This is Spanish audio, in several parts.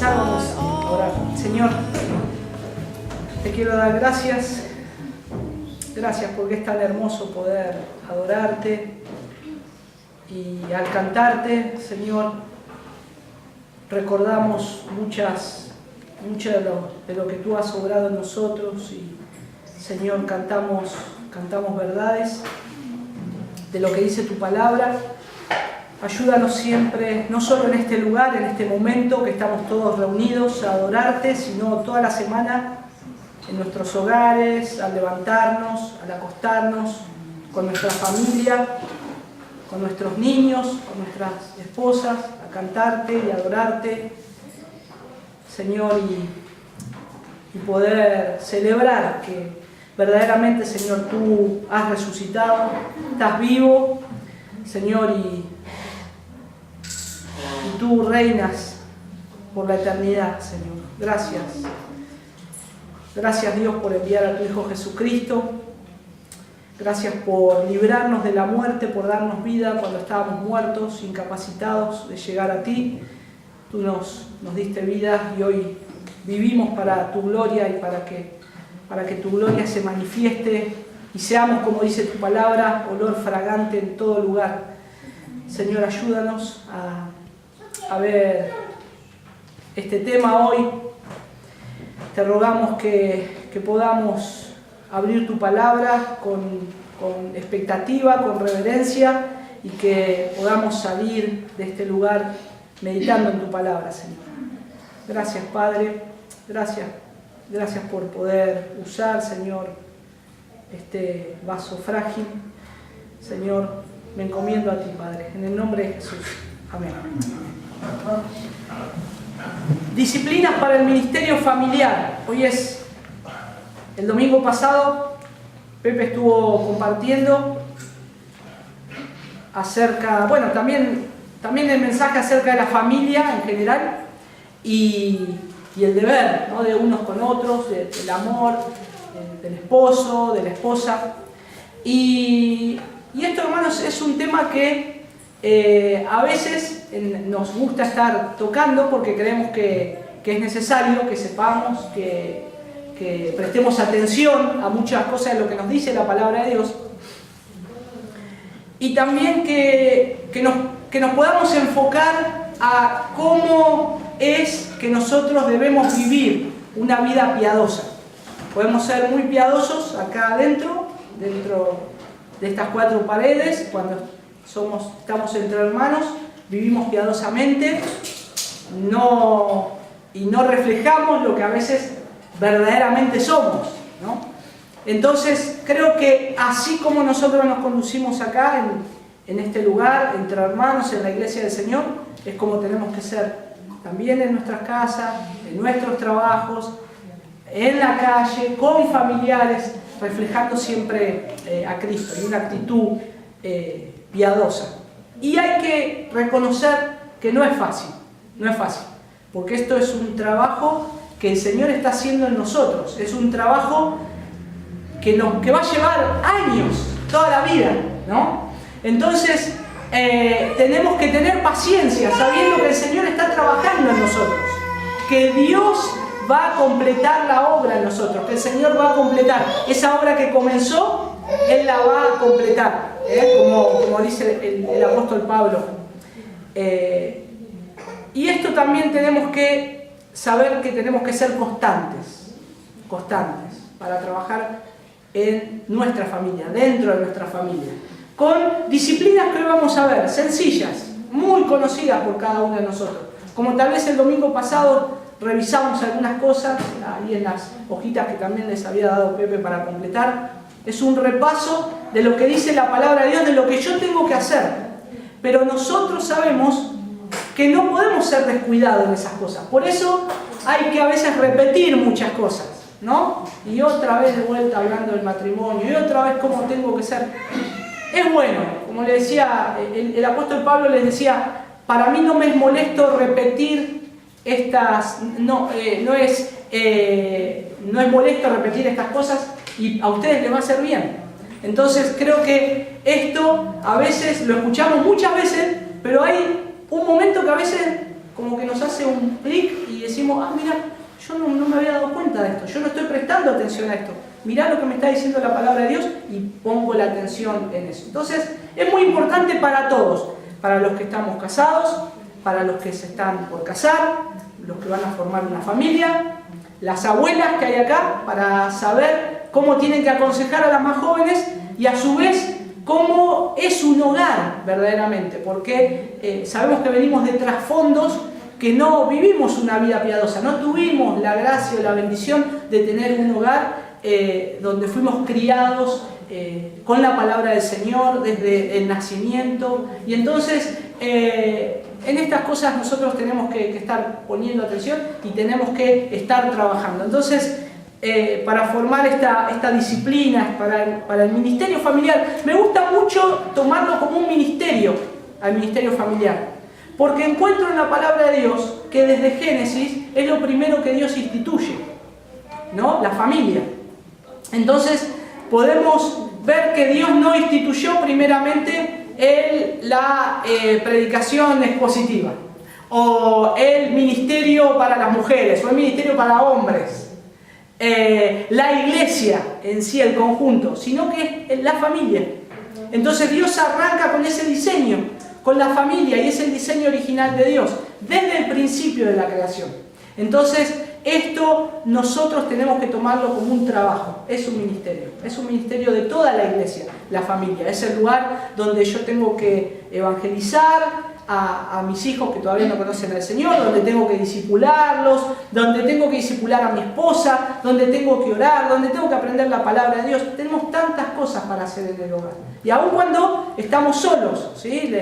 comenzar, vamos a orar. Señor, te quiero dar gracias. Gracias porque es tan hermoso poder adorarte y al cantarte, Señor, recordamos mucho de lo que tú has obrado en nosotros y, Señor, cantamos verdades de lo que dice tu palabra. Ayúdanos siempre, no solo en este lugar, en este momento que estamos todos reunidos a adorarte, sino toda la semana en nuestros hogares, al levantarnos, al acostarnos, con nuestra familia, con nuestros niños, con nuestras esposas, a cantarte y adorarte, Señor, y poder celebrar que verdaderamente, Señor, tú has resucitado, estás vivo, Señor, y tú reinas por la eternidad, Señor. Gracias. Gracias, Dios, por enviar a tu Hijo Jesucristo. Gracias por librarnos de la muerte, por darnos vida cuando estábamos muertos, incapacitados de llegar a ti. Tú nos diste vida y hoy vivimos para tu gloria y para que tu gloria se manifieste y seamos, como dice tu palabra, olor fragante en todo lugar. Señor, ayúdanos a ver este tema hoy. Te rogamos que podamos abrir tu palabra con expectativa, con reverencia y que podamos salir de este lugar meditando en tu palabra, Señor. Gracias, Padre. Gracias por poder usar, Señor, este vaso frágil. Señor, me encomiendo a ti, Padre, en el nombre de Jesús. Amén. Disciplinas para el ministerio familiar. Hoy es el domingo pasado. Pepe estuvo compartiendo acerca, bueno, también el mensaje acerca de la familia en general y el deber, ¿no?, de unos con otros, del amor, del esposo, de la esposa. Y esto, hermanos, es un tema que a veces nos gusta estar tocando porque creemos que es necesario que sepamos, que prestemos atención a muchas cosas de lo que nos dice la palabra de Dios y también que nos podamos enfocar a cómo es que nosotros debemos vivir una vida piadosa. Podemos ser muy piadosos acá dentro de estas cuatro paredes, cuando estamos entre hermanos, vivimos piadosamente, y no reflejamos lo que a veces verdaderamente somos, ¿no? Entonces, creo que así como nosotros nos conducimos acá, en este lugar, entre hermanos, en la iglesia del Señor, es como tenemos que ser también en nuestras casas, en nuestros trabajos, en la calle, con familiares, reflejando siempre a Cristo y una actitud piadosa. Y hay que reconocer que no es fácil, porque esto es un trabajo que el Señor está haciendo en nosotros, es un trabajo que va a llevar años, toda la vida, ¿no? Entonces, tenemos que tener paciencia, sabiendo que el Señor está trabajando en nosotros, que Dios va a completar la obra en nosotros, que el Señor va a completar esa obra que comenzó, Él la va a completar, como dice el apóstol Pablo. Y esto también tenemos que saber que tenemos que ser constantes para trabajar en nuestra familia, dentro de nuestra familia, con disciplinas que hoy vamos a ver, sencillas, muy conocidas por cada uno de nosotros. Como tal vez el domingo pasado revisamos algunas cosas, ahí en las hojitas que también les había dado Pepe para completar. Es un repaso de lo que dice la palabra de Dios, de lo que yo tengo que hacer. Pero nosotros sabemos que no podemos ser descuidados en esas cosas. Por eso hay que a veces repetir muchas cosas, ¿no? Y otra vez de vuelta hablando del matrimonio, y otra vez cómo tengo que ser. Es bueno, como le decía, el apóstol Pablo les decía, para mí no me es molesto repetir estas, no es molesto repetir estas cosas y a ustedes les va a hacer bien. Entonces creo que esto a veces lo escuchamos muchas veces, pero hay un momento que a veces como que nos hace un clic y decimos, ah, mira, yo no me había dado cuenta de esto, yo no estoy prestando atención a esto. Mirá lo que me está diciendo la palabra de Dios y pongo la atención en eso. Entonces, es muy importante para todos, para los que estamos casados, para los que se están por casar, los que van a formar una familia, las abuelas que hay acá, para saber cómo tienen que aconsejar a las más jóvenes y a su vez cómo es un hogar verdaderamente, porque sabemos que venimos de trasfondos que no vivimos una vida piadosa, no tuvimos la gracia o la bendición de tener un hogar donde fuimos criados con la palabra del Señor desde el nacimiento. Y entonces en estas cosas nosotros tenemos que estar poniendo atención y tenemos que estar trabajando. Entonces para formar esta disciplina, para el ministerio familiar, me gusta mucho tomarlo como un ministerio, al ministerio familiar, porque encuentro en la palabra de Dios que desde Génesis es lo primero que Dios instituye, ¿no? La familia. Entonces podemos ver que Dios no instituyó primeramente la predicación expositiva, o el ministerio para las mujeres, o el ministerio para hombres, la iglesia en sí, el conjunto, sino que es la familia. Entonces Dios arranca con ese diseño, con la familia, y es el diseño original de Dios, desde el principio de la creación. Entonces, esto nosotros tenemos que tomarlo como un trabajo, es un ministerio de toda la iglesia, la familia, es el lugar donde yo tengo que evangelizar a mis hijos que todavía no conocen al Señor, donde tengo que discipularlos, donde tengo que discipular a mi esposa, donde tengo que orar, donde tengo que aprender la palabra de Dios. Tenemos tantas cosas para hacer en el hogar. Y aun cuando estamos solos, ¿sí?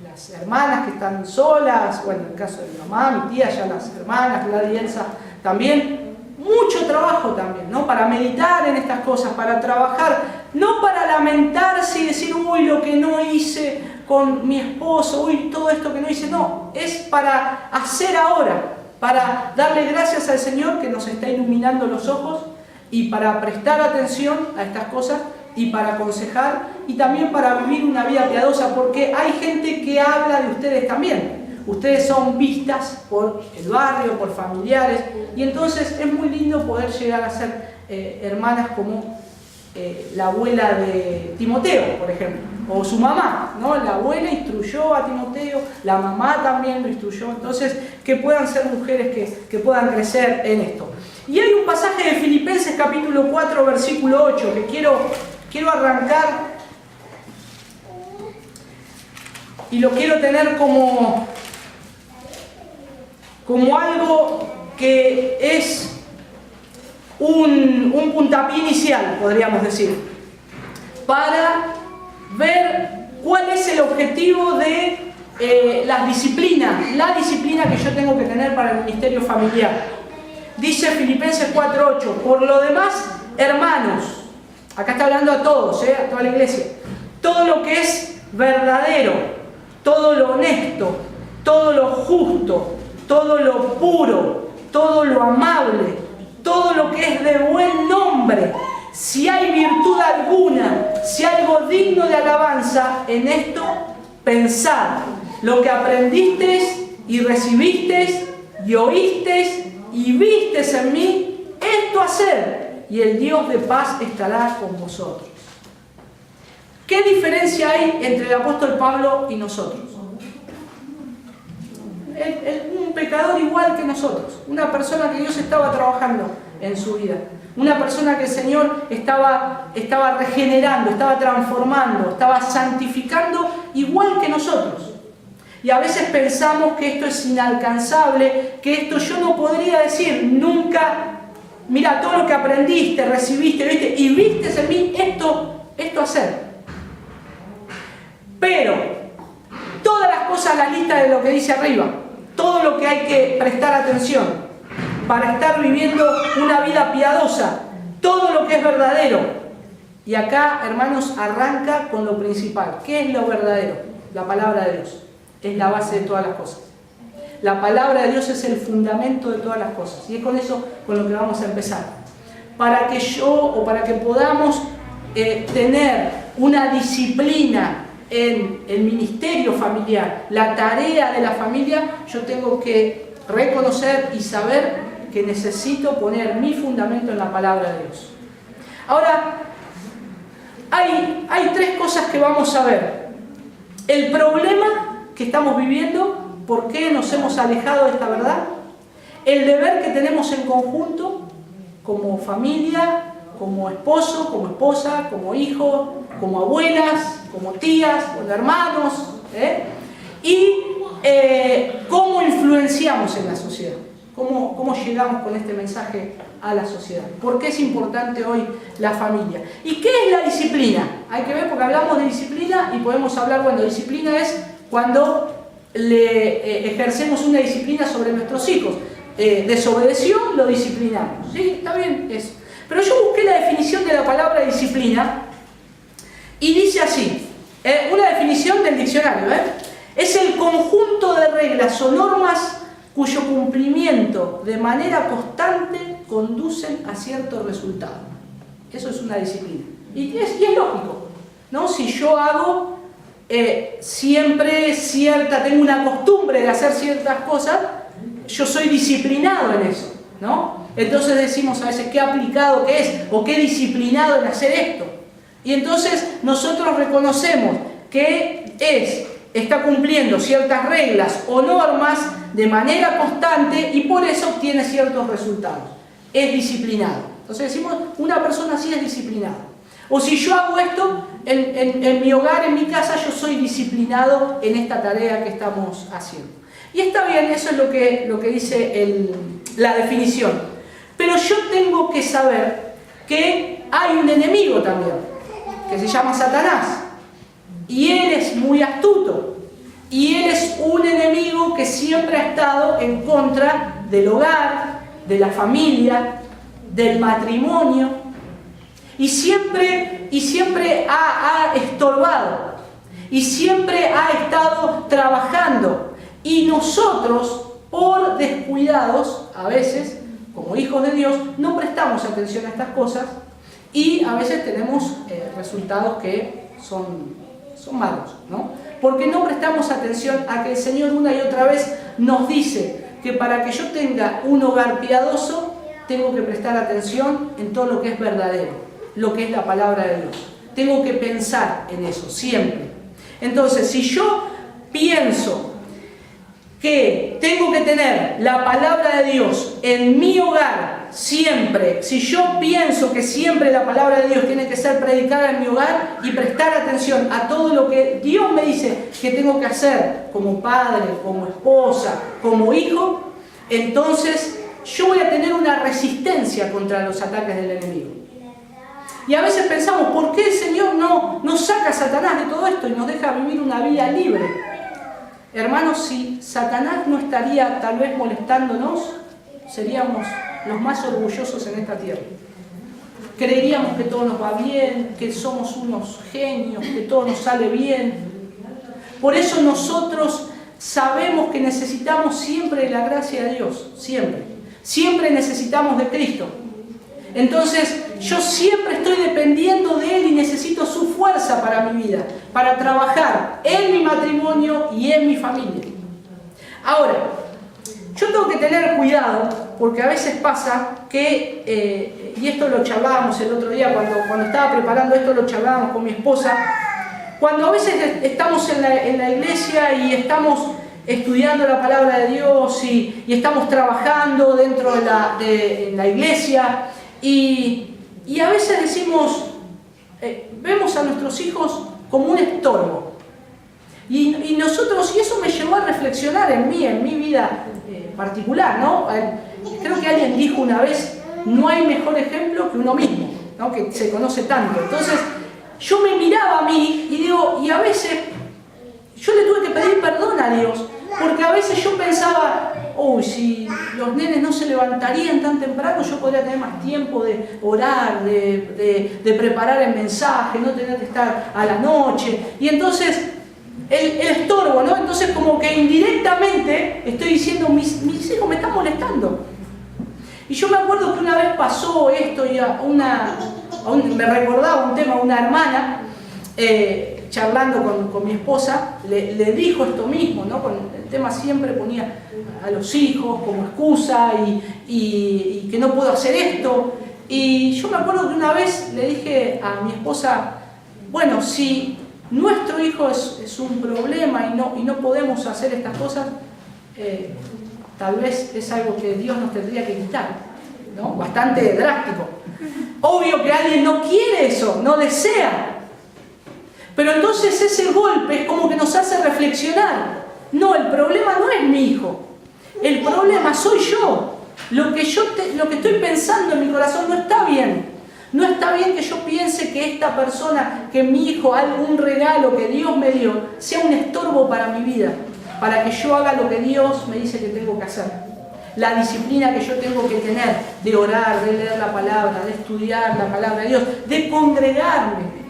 Las hermanas que están solas, bueno, en el caso de mi mamá, mi tía, ya las hermanas, Gladys y Elsa también, mucho trabajo también, ¿no? Para meditar en estas cosas, para trabajar, no para lamentarse y decir, uy, lo que no hice con mi esposo, uy, todo esto que no hice, no, es para hacer ahora, para darle gracias al Señor que nos está iluminando los ojos y para prestar atención a estas cosas y para aconsejar y también para vivir una vida piadosa, porque hay gente que habla de ustedes también. Ustedes son vistas por el barrio, por familiares, y entonces es muy lindo poder llegar a ser hermanas como la abuela de Timoteo, por ejemplo, o su mamá, ¿no? La abuela instruyó a Timoteo, la mamá también lo instruyó, entonces que puedan ser mujeres que puedan crecer en esto. Y hay un pasaje de Filipenses capítulo 4, versículo 8, que quiero arrancar y lo quiero tener como algo que es un puntapié inicial, podríamos decir, para ver cuál es el objetivo de la disciplina que yo tengo que tener para el ministerio familiar. Dice Filipenses 4:8, por lo demás, hermanos, acá está hablando a todos, a toda la iglesia, todo lo que es verdadero, todo lo honesto, todo lo justo, todo lo puro, todo lo amable, todo lo que es de buen nombre, si hay virtud alguna, si hay algo digno de alabanza, en esto pensad. Lo que aprendisteis y recibisteis y oísteis y visteis en mí, esto haced, y el Dios de paz estará con vosotros. ¿Qué diferencia hay entre el apóstol Pablo y nosotros? Un pecador igual que nosotros, una persona que Dios estaba trabajando en su vida, una persona que el Señor estaba regenerando, estaba transformando, estaba santificando igual que nosotros. Y a veces pensamos que esto es inalcanzable, que esto yo no podría decir nunca, mira, todo lo que aprendiste, recibiste, viste y vistes en mí, esto hacer. Pero todas las cosas, la lista de lo que dice arriba, todo lo que hay que prestar atención para estar viviendo una vida piadosa, todo lo que es verdadero. Y acá, hermanos, arranca con lo principal. ¿Qué es lo verdadero? La palabra de Dios. Es la base de todas las cosas. La palabra de Dios es el fundamento de todas las cosas. Y es con eso con lo que vamos a empezar. Para que podamos tener una disciplina en el ministerio familiar, la tarea de la familia, yo tengo que reconocer y saber que necesito poner mi fundamento en la palabra de Dios. Ahora, hay tres cosas que vamos a ver. El problema que estamos viviendo, por qué nos hemos alejado de esta verdad, el deber que tenemos en conjunto, como familia, como esposo, como esposa, como hijo, como abuelas, como tías, como hermanos, y cómo influenciamos en la sociedad, cómo llegamos con este mensaje a la sociedad. ¿Por qué es importante hoy la familia? ¿Y qué es la disciplina? Hay que ver, porque hablamos de disciplina y podemos hablar, bueno, disciplina es cuando ejercemos una disciplina sobre nuestros hijos. Desobedeció, lo disciplinamos. ¿Sí? Está bien eso. Pero yo busqué la definición de la palabra disciplina y dice así, una definición del diccionario, es el conjunto de reglas o normas cuyo cumplimiento de manera constante conducen a cierto resultado. Eso es una disciplina. Y es lógico, ¿no? Si yo hago tengo una costumbre de hacer ciertas cosas, yo soy disciplinado en eso, ¿no? Entonces decimos a veces qué aplicado que es, o qué disciplinado en hacer esto. Y entonces nosotros reconocemos que está cumpliendo ciertas reglas o normas de manera constante y por eso obtiene ciertos resultados. Es disciplinado. Entonces decimos, una persona así es disciplinada. O si yo hago esto, en mi hogar, en mi casa, yo soy disciplinado en esta tarea que estamos haciendo. Y está bien, eso es lo que dice la definición. Pero yo tengo que saber que hay un enemigo también, que se llama Satanás. Y él es muy astuto. Y él es un enemigo que siempre ha estado en contra del hogar, de la familia, del matrimonio. Y siempre ha estorbado. Y siempre ha estado trabajando. Y nosotros, por descuidados, a veces, como hijos de Dios, no prestamos atención a estas cosas y a veces tenemos resultados que son malos, ¿no? Porque no prestamos atención a que el Señor una y otra vez nos dice que para que yo tenga un hogar piadoso, tengo que prestar atención en todo lo que es verdadero, lo que es la palabra de Dios. Tengo que pensar en eso, siempre. Entonces, si yo pienso que tengo que tener la palabra de Dios en mi hogar siempre, si yo pienso que siempre la palabra de Dios tiene que ser predicada en mi hogar y prestar atención a todo lo que Dios me dice que tengo que hacer como padre, como esposa, como hijo, entonces yo voy a tener una resistencia contra los ataques del enemigo. Y a veces pensamos, ¿por qué el Señor no saca a Satanás de todo esto y nos deja vivir una vida libre? Hermanos, si Satanás no estaría tal vez molestándonos, seríamos los más orgullosos en esta tierra. Creeríamos que todo nos va bien, que somos unos genios, que todo nos sale bien. Por eso nosotros sabemos que necesitamos siempre de la gracia de Dios, siempre. Siempre necesitamos de Cristo. Entonces, yo siempre estoy dependiendo de Él y necesito su fuerza para mi vida, para trabajar en mi matrimonio y en mi familia. Ahora, yo tengo que tener cuidado, porque a veces pasa que, y esto lo charlábamos el otro día, cuando estaba preparando esto lo charlábamos con mi esposa, cuando a veces estamos en la iglesia y estamos estudiando la palabra de Dios y estamos trabajando dentro de la iglesia, y a veces decimos, vemos a nuestros hijos como un estorbo. Y nosotros, y eso me llevó a reflexionar en mi vida particular, ¿no? Creo que alguien dijo una vez, no hay mejor ejemplo que uno mismo, ¿no? Que se conoce tanto. Entonces, yo me miraba a mí y digo, y a veces yo le tuve que pedir perdón a Dios, porque a veces yo pensaba, si los nenes no se levantarían tan temprano, yo podría tener más tiempo de orar, de preparar el mensaje, no tener que estar a la noche. Y entonces, el estorbo, ¿no? Entonces como que indirectamente estoy diciendo, mis hijos me están molestando. Y yo me acuerdo que una vez pasó esto y me recordaba un tema, una hermana, charlando con mi esposa, le dijo esto mismo, ¿no? Con el tema siempre ponía a los hijos como excusa y que no puedo hacer esto. Y yo me acuerdo que una vez le dije a mi esposa, bueno, si nuestro hijo es un problema y no podemos hacer estas cosas, tal vez es algo que Dios nos tendría que quitar, ¿no? Bastante drástico. Obvio que alguien no quiere eso, no desea. Pero entonces ese golpe es como que nos hace reflexionar. No, el problema no es mi hijo. El problema soy yo. Lo que estoy pensando en mi corazón no está bien. No está bien que yo piense que esta persona, que mi hijo, algún regalo que Dios me dio, sea un estorbo para mi vida. Para que yo haga lo que Dios me dice que tengo que hacer. La disciplina que yo tengo que tener de orar, de leer la palabra, de estudiar la palabra de Dios, de congregarme.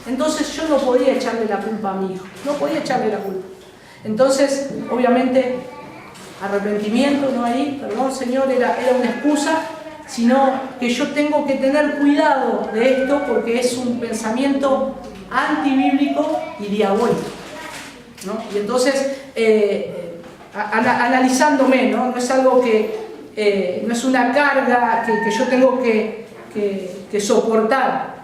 Entonces yo no podía echarle la culpa a mi hijo, no podía echarle la culpa. Entonces, obviamente, arrepentimiento, no ahí, perdón Señor, era una excusa, sino que yo tengo que tener cuidado de esto porque es un pensamiento antibíblico y diabólico, ¿no? Y entonces, analizándome, ¿no? No es algo que, no es una carga que yo tengo que soportar.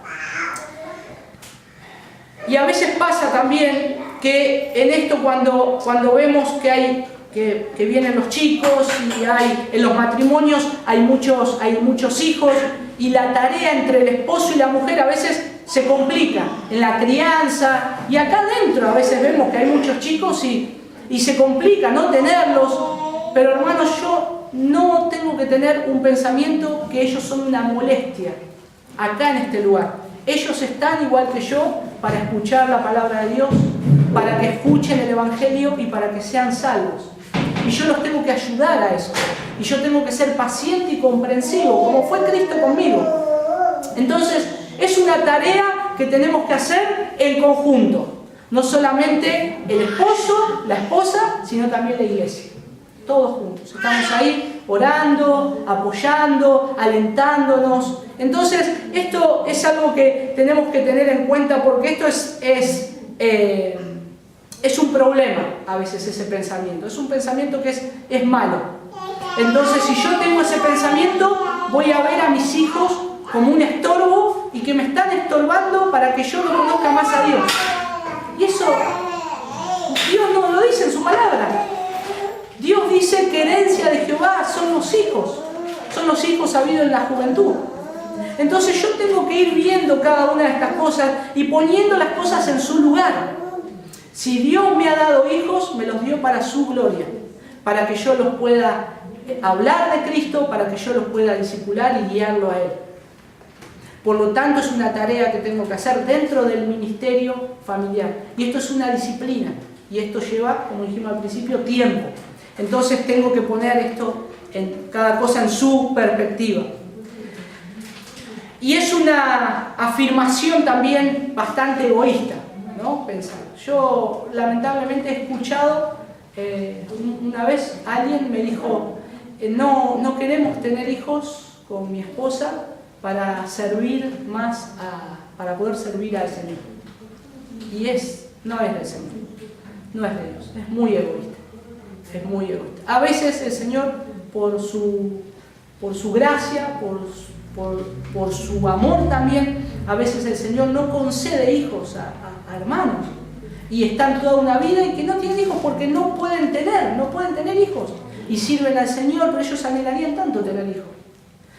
Y a veces pasa también que en esto cuando vemos que vienen los chicos y en los matrimonios hay muchos hijos y la tarea entre el esposo y la mujer a veces se complica en la crianza y acá adentro a veces vemos que hay muchos chicos y se complica no tenerlos, pero hermanos, yo no tengo que tener un pensamiento que ellos son una molestia acá en este lugar. Ellos están igual que yo para escuchar la palabra de Dios, para que escuchen el Evangelio y para que sean salvos. Y yo los tengo que ayudar a eso. Y yo tengo que ser paciente y comprensivo, como fue Cristo conmigo. Entonces, es una tarea que tenemos que hacer en conjunto. No solamente el esposo, la esposa, sino también la iglesia. Todos juntos. Estamos ahí orando, apoyando, alentándonos. Entonces, esto es algo que tenemos que tener en cuenta porque esto es un problema a veces ese pensamiento. Es un pensamiento que es malo. Entonces, si yo tengo ese pensamiento, voy a ver a mis hijos como un estorbo y que me están estorbando para que yo no conozca más a Dios. Y eso, Dios no lo dice en su palabra. Dios dice que herencia de Jehová son los hijos habidos en la juventud. Entonces yo tengo que ir viendo cada una de estas cosas y poniendo las cosas en su lugar. Si Dios me ha dado hijos, me los dio para su gloria, para que yo los pueda hablar de Cristo, para que yo los pueda discipular y guiarlo a Él. Por lo tanto, es una tarea que tengo que hacer dentro del ministerio familiar. Y esto es una disciplina. Y esto lleva, como dijimos al principio, tiempo. Entonces tengo que poner esto, cada cosa en su perspectiva. Y es una afirmación también bastante egoísta, ¿no? Pensar. Yo lamentablemente he escuchado, una vez alguien me dijo, no queremos tener hijos con mi esposa para servir más, para poder servir al Señor. Y no es del Señor, no es de Dios, es muy egoísta. Es muy egoísta. A veces el Señor, por su gracia, por su amor también, a veces el Señor no concede hijos a hermanos. Y están toda una vida y que no tienen hijos porque no pueden tener hijos. Y sirven al Señor, pero ellos anhelarían tanto tener hijos.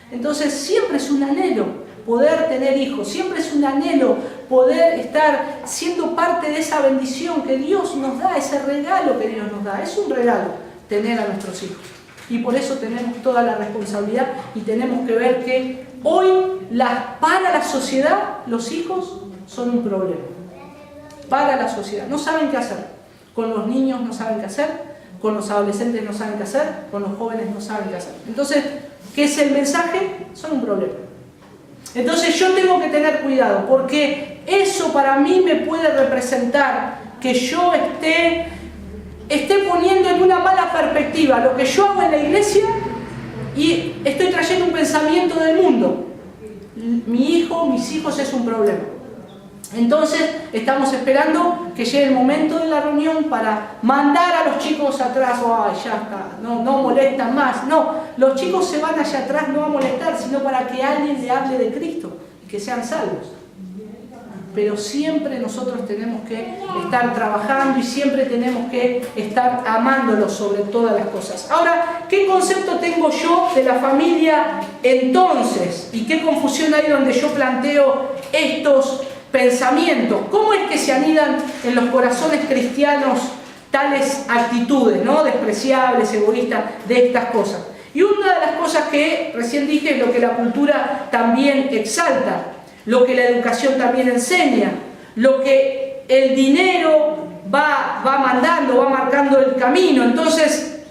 Entonces siempre es un anhelo poder tener hijos, siempre es un anhelo poder estar siendo parte de esa bendición que Dios nos da, ese regalo que Dios nos da. Es un regalo tener a nuestros hijos. Y por eso tenemos toda la responsabilidad y tenemos que ver que hoy, para la sociedad, los hijos son un problema. Para la sociedad. No saben qué hacer. Con los niños no saben qué hacer, con los adolescentes no saben qué hacer, con los jóvenes no saben qué hacer. Entonces, ¿qué es el mensaje? Son un problema. Entonces yo tengo que tener cuidado, porque eso para mí me puede representar que yo esté poniendo en una mala perspectiva lo que yo hago en la iglesia y estoy trayendo un pensamiento del mundo. Mi hijo, mis hijos es un problema. Entonces estamos esperando que llegue el momento de la reunión para mandar a los chicos atrás. ¡Ay, ya está! No molestan más. No, los chicos se van allá atrás no a molestar, sino para que alguien le hable de Cristo y que sean salvos. Pero siempre nosotros tenemos que estar trabajando y siempre tenemos que estar amándolos sobre todas las cosas. Ahora, ¿qué concepto tengo yo de la familia entonces? ¿Y qué confusión hay donde yo planteo estos pensamientos? ¿Cómo es que se anidan en los corazones cristianos tales actitudes, ¿no? Despreciables, egoístas, de estas cosas? Y una de las cosas que recién dije es lo que la cultura también exalta, lo que la educación también enseña, lo que el dinero va mandando, va marcando el camino. Entonces,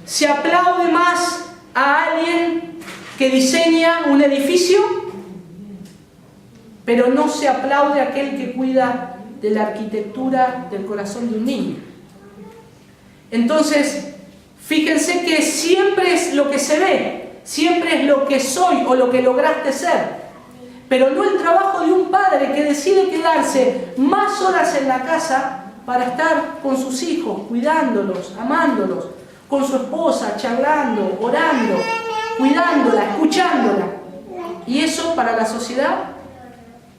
se aplaude más a alguien que diseña un edificio, pero no se aplaude a aquel que cuida de la arquitectura del corazón de un niño. Entonces, fíjense que siempre es lo que se ve, siempre es lo que soy o lo que lograste ser. Pero no el trabajo de un padre que decide quedarse más horas en la casa para estar con sus hijos, cuidándolos, amándolos, con su esposa, charlando, orando, cuidándola, escuchándola. Y eso para la sociedad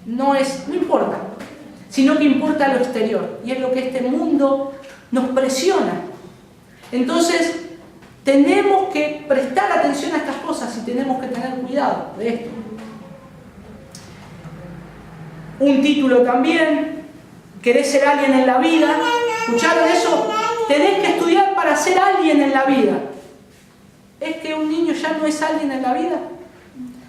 no importa, sino que importa lo exterior. Y es lo que este mundo nos presiona. Entonces, tenemos que prestar atención a estas cosas y tenemos que tener cuidado de esto. Un título también, querés ser alguien en la vida. ¿Escucharon eso? Tenés que estudiar para ser alguien en la vida. ¿Es que un niño ya no es alguien en la vida?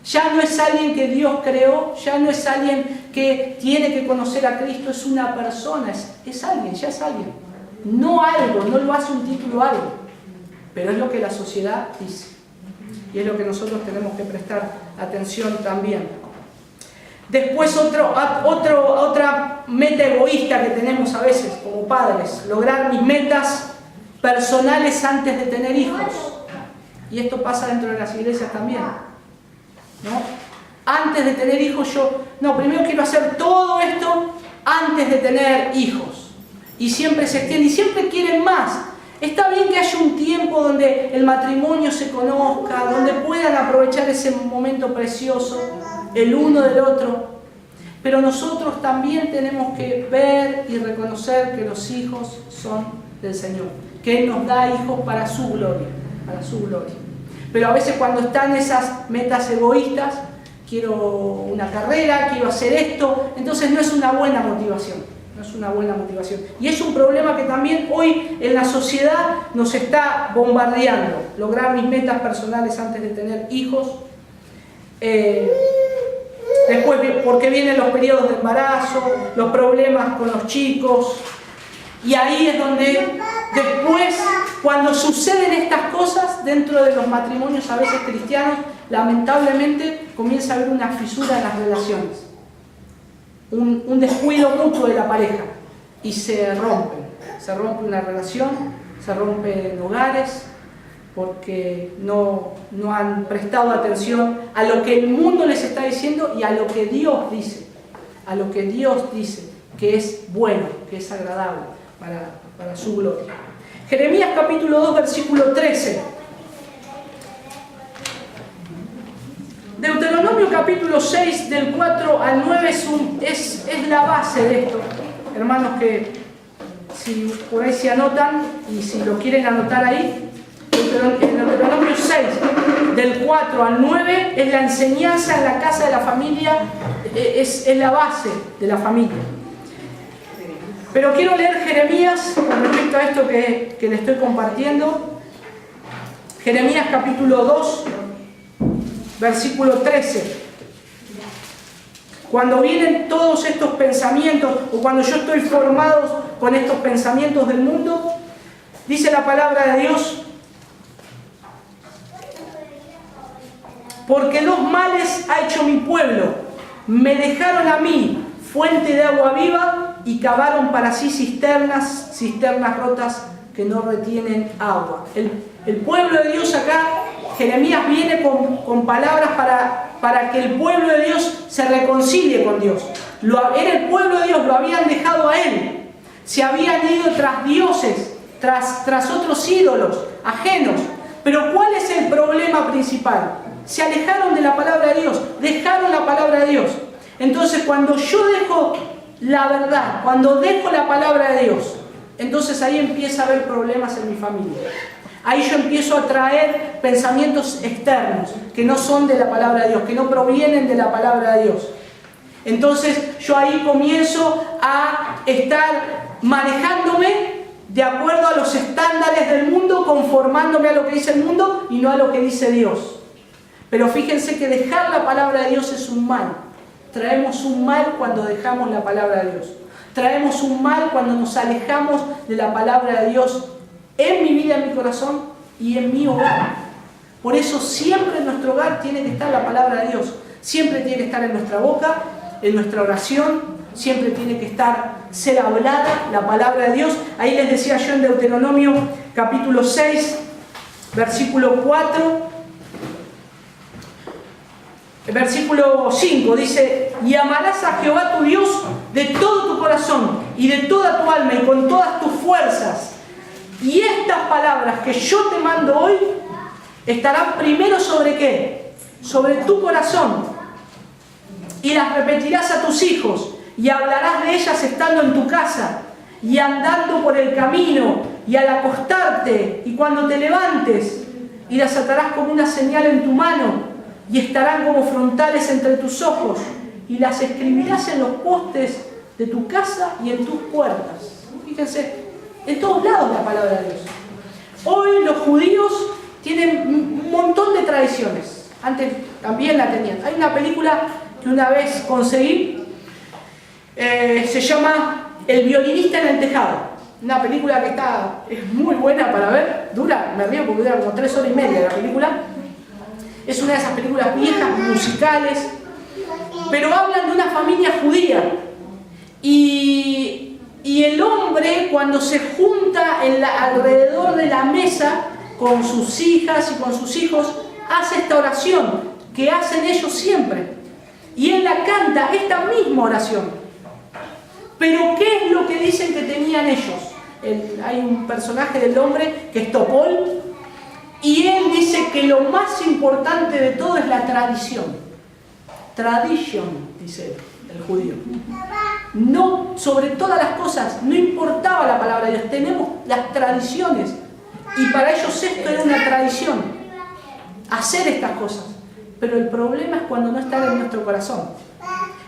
Ya no es alguien que Dios creó, ya no es alguien que tiene que conocer a Cristo, es una persona, es alguien, ya es alguien. No algo, no lo hace un título algo, pero es lo que la sociedad dice. Y es lo que nosotros tenemos que prestar atención también. Después otra meta egoísta que tenemos a veces como padres, lograr mis metas personales antes de tener hijos. Y esto pasa dentro de las iglesias también, ¿no? Antes de tener hijos primero quiero hacer todo esto antes de tener hijos. Y siempre se extiende y siempre quieren más. Está bien que haya un tiempo donde el matrimonio se conozca, donde puedan aprovechar ese momento precioso el uno del otro, pero nosotros también tenemos que ver y reconocer que los hijos son del Señor, que Él nos da hijos para su gloria, Pero a veces cuando están esas metas egoístas, quiero una carrera, quiero hacer esto, entonces no es una buena motivación, Y es un problema que también hoy en la sociedad nos está bombardeando, lograr mis metas personales antes de tener hijos. Después, porque vienen los periodos de embarazo, los problemas con los chicos, y ahí es donde después, cuando suceden estas cosas dentro de los matrimonios a veces cristianos, lamentablemente comienza a haber una fisura en las relaciones, un descuido mutuo de la pareja, y se rompe una relación, se rompen hogares, porque no han prestado atención a lo que el mundo les está diciendo y a lo que Dios dice, que es bueno, que es agradable para su gloria. Jeremías capítulo 2, versículo 13. Deuteronomio capítulo 6, del 4 al 9 es la base de esto. Hermanos, que si por ahí se anotan y si lo quieren anotar ahí, en Deuteronomio 6, del 4 al 9, es la enseñanza en la casa de la familia, es la base de la familia. Pero quiero leer Jeremías con respecto a esto que le estoy compartiendo. Jeremías capítulo 2, versículo 13. Cuando vienen todos estos pensamientos, o cuando yo estoy formado con estos pensamientos del mundo, dice la palabra de Dios: porque dos males ha hecho mi pueblo, me dejaron a mí fuente de agua viva y cavaron para sí cisternas rotas que no retienen agua. El pueblo de Dios acá, Jeremías viene con palabras para que el pueblo de Dios se reconcilie con Dios. Era el pueblo de Dios, lo habían dejado a Él. Se habían ido tras dioses, tras otros ídolos ajenos. Pero ¿cuál es el problema principal? Se alejaron de la palabra de Dios, dejaron la palabra de Dios. Entonces cuando yo dejo la verdad, cuando dejo la palabra de Dios, entonces ahí empieza a haber problemas en mi familia. Ahí yo empiezo a traer pensamientos externos que no son de la palabra de Dios, que no provienen de la palabra de Dios. Entonces yo ahí comienzo a estar manejándome de acuerdo a los estándares del mundo, conformándome a lo que dice el mundo y no a lo que dice Dios. Pero fíjense que dejar la palabra de Dios es un mal. Traemos un mal cuando dejamos la palabra de Dios. Traemos un mal cuando nos alejamos de la palabra de Dios en mi vida, en mi corazón y en mi hogar. Por eso siempre en nuestro hogar tiene que estar la palabra de Dios. Siempre tiene que estar en nuestra boca, en nuestra oración. Siempre tiene que ser hablada la palabra de Dios. Ahí les decía yo en Deuteronomio capítulo 6, versículo 4. El versículo 5 dice: y amarás a Jehová tu Dios de todo tu corazón y de toda tu alma y con todas tus fuerzas. Y estas palabras que yo te mando hoy estarán primero sobre ¿qué? Sobre tu corazón. Y las repetirás a tus hijos y hablarás de ellas estando en tu casa y andando por el camino y al acostarte y cuando te levantes, y las atarás como una señal en tu mano y estarán como frontales entre tus ojos y las escribirás en los postes de tu casa y en tus puertas. Fíjense, en todos lados la palabra de Dios. Hoy los judíos tienen un montón de tradiciones. Antes también la tenían. Hay una película que una vez conseguí, se llama El violinista en el tejado. Una película que es muy buena para ver. Me río porque dura como 3 horas y media la película. Es una de esas películas viejas, musicales, pero hablan de una familia judía. Y el hombre, cuando se junta alrededor de la mesa con sus hijas y con sus hijos, hace esta oración que hacen ellos siempre. Y él la canta, esta misma oración. Pero ¿qué es lo que dicen que tenían ellos? Hay un personaje del hombre que es Topol, y él dice que lo más importante de todo es la tradición. Tradition, dice el judío. No, sobre todas las cosas, no importaba la palabra de Dios, tenemos las tradiciones. Y para ellos esto era una tradición, hacer estas cosas. Pero el problema es cuando no están en nuestro corazón.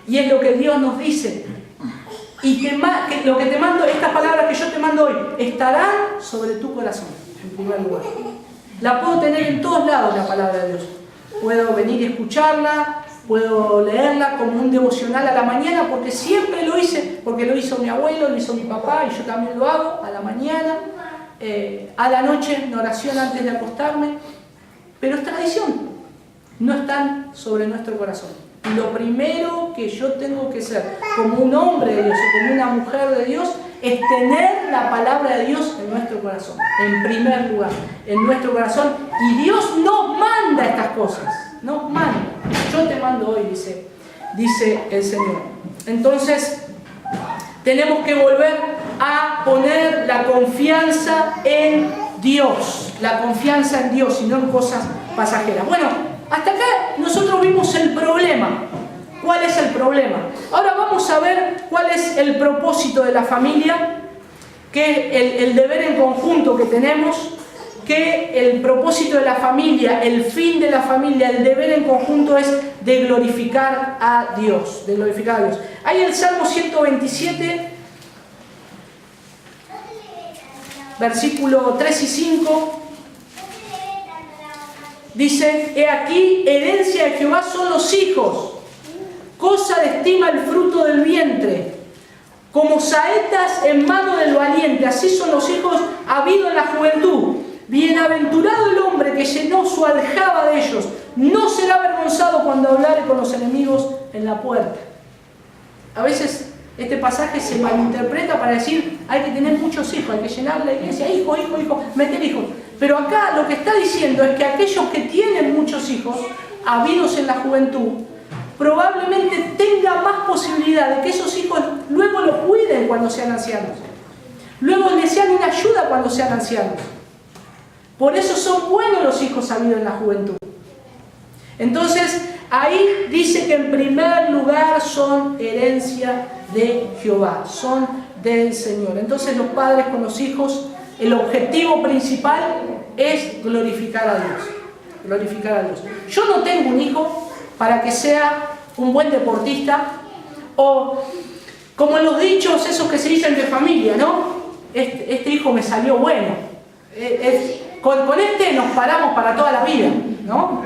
Y es lo que Dios nos dice. Y que lo que te mando, estas palabras que yo te mando hoy, estarán sobre tu corazón, en primer lugar. La puedo tener en todos lados, la palabra de Dios. Puedo venir y escucharla, puedo leerla como un devocional a la mañana, porque siempre lo hice, porque lo hizo mi abuelo, lo hizo mi papá, y yo también lo hago a la mañana, a la noche, en oración antes de acostarme. Pero es tradición, no están sobre nuestro corazón. Y lo primero que yo tengo que ser, como un hombre de Dios o como una mujer de Dios, es tener la palabra de Dios en nuestro corazón, en primer lugar, en nuestro corazón. Y Dios nos manda estas cosas, nos manda. Yo te mando hoy, dice el Señor. Entonces, tenemos que volver a poner la confianza en Dios, la confianza en Dios y no en cosas pasajeras. Bueno, hasta acá nosotros vimos el problema. ¿Cuál es el problema? Ahora vamos a ver cuál es el propósito de la familia, que es el deber en conjunto que tenemos, que el propósito de la familia, el fin de la familia, el deber en conjunto es de glorificar a Dios, de glorificar a Dios. Hay el Salmo 127, versículo 3 y 5, dice: he aquí, herencia de Jehová son los hijos, cosa de estima el fruto del vientre, como saetas en mano del valiente, así son los hijos habido en la juventud. Bienaventurado el hombre que llenó su aljaba de ellos, no será avergonzado cuando hablare con los enemigos en la puerta. A veces este pasaje se malinterpreta para decir hay que tener muchos hijos, hay que llenar la iglesia, hijo, meter hijos. Pero acá lo que está diciendo es que aquellos que tienen muchos hijos, habidos en la juventud, probablemente tenga más posibilidad de que esos hijos luego lo cuiden cuando sean ancianos. Luego les sean una ayuda cuando sean ancianos. Por eso son buenos los hijos habidos en la juventud. Entonces, ahí dice que en primer lugar son herencia de Jehová, son del Señor. Entonces los padres con los hijos, el objetivo principal es glorificar a Dios. Glorificar a Dios. Yo no tengo un hijo para que sea un buen deportista o como en los dichos esos que se dicen de familia, ¿no? Este hijo me salió bueno. Con este nos paramos para toda la vida, ¿no?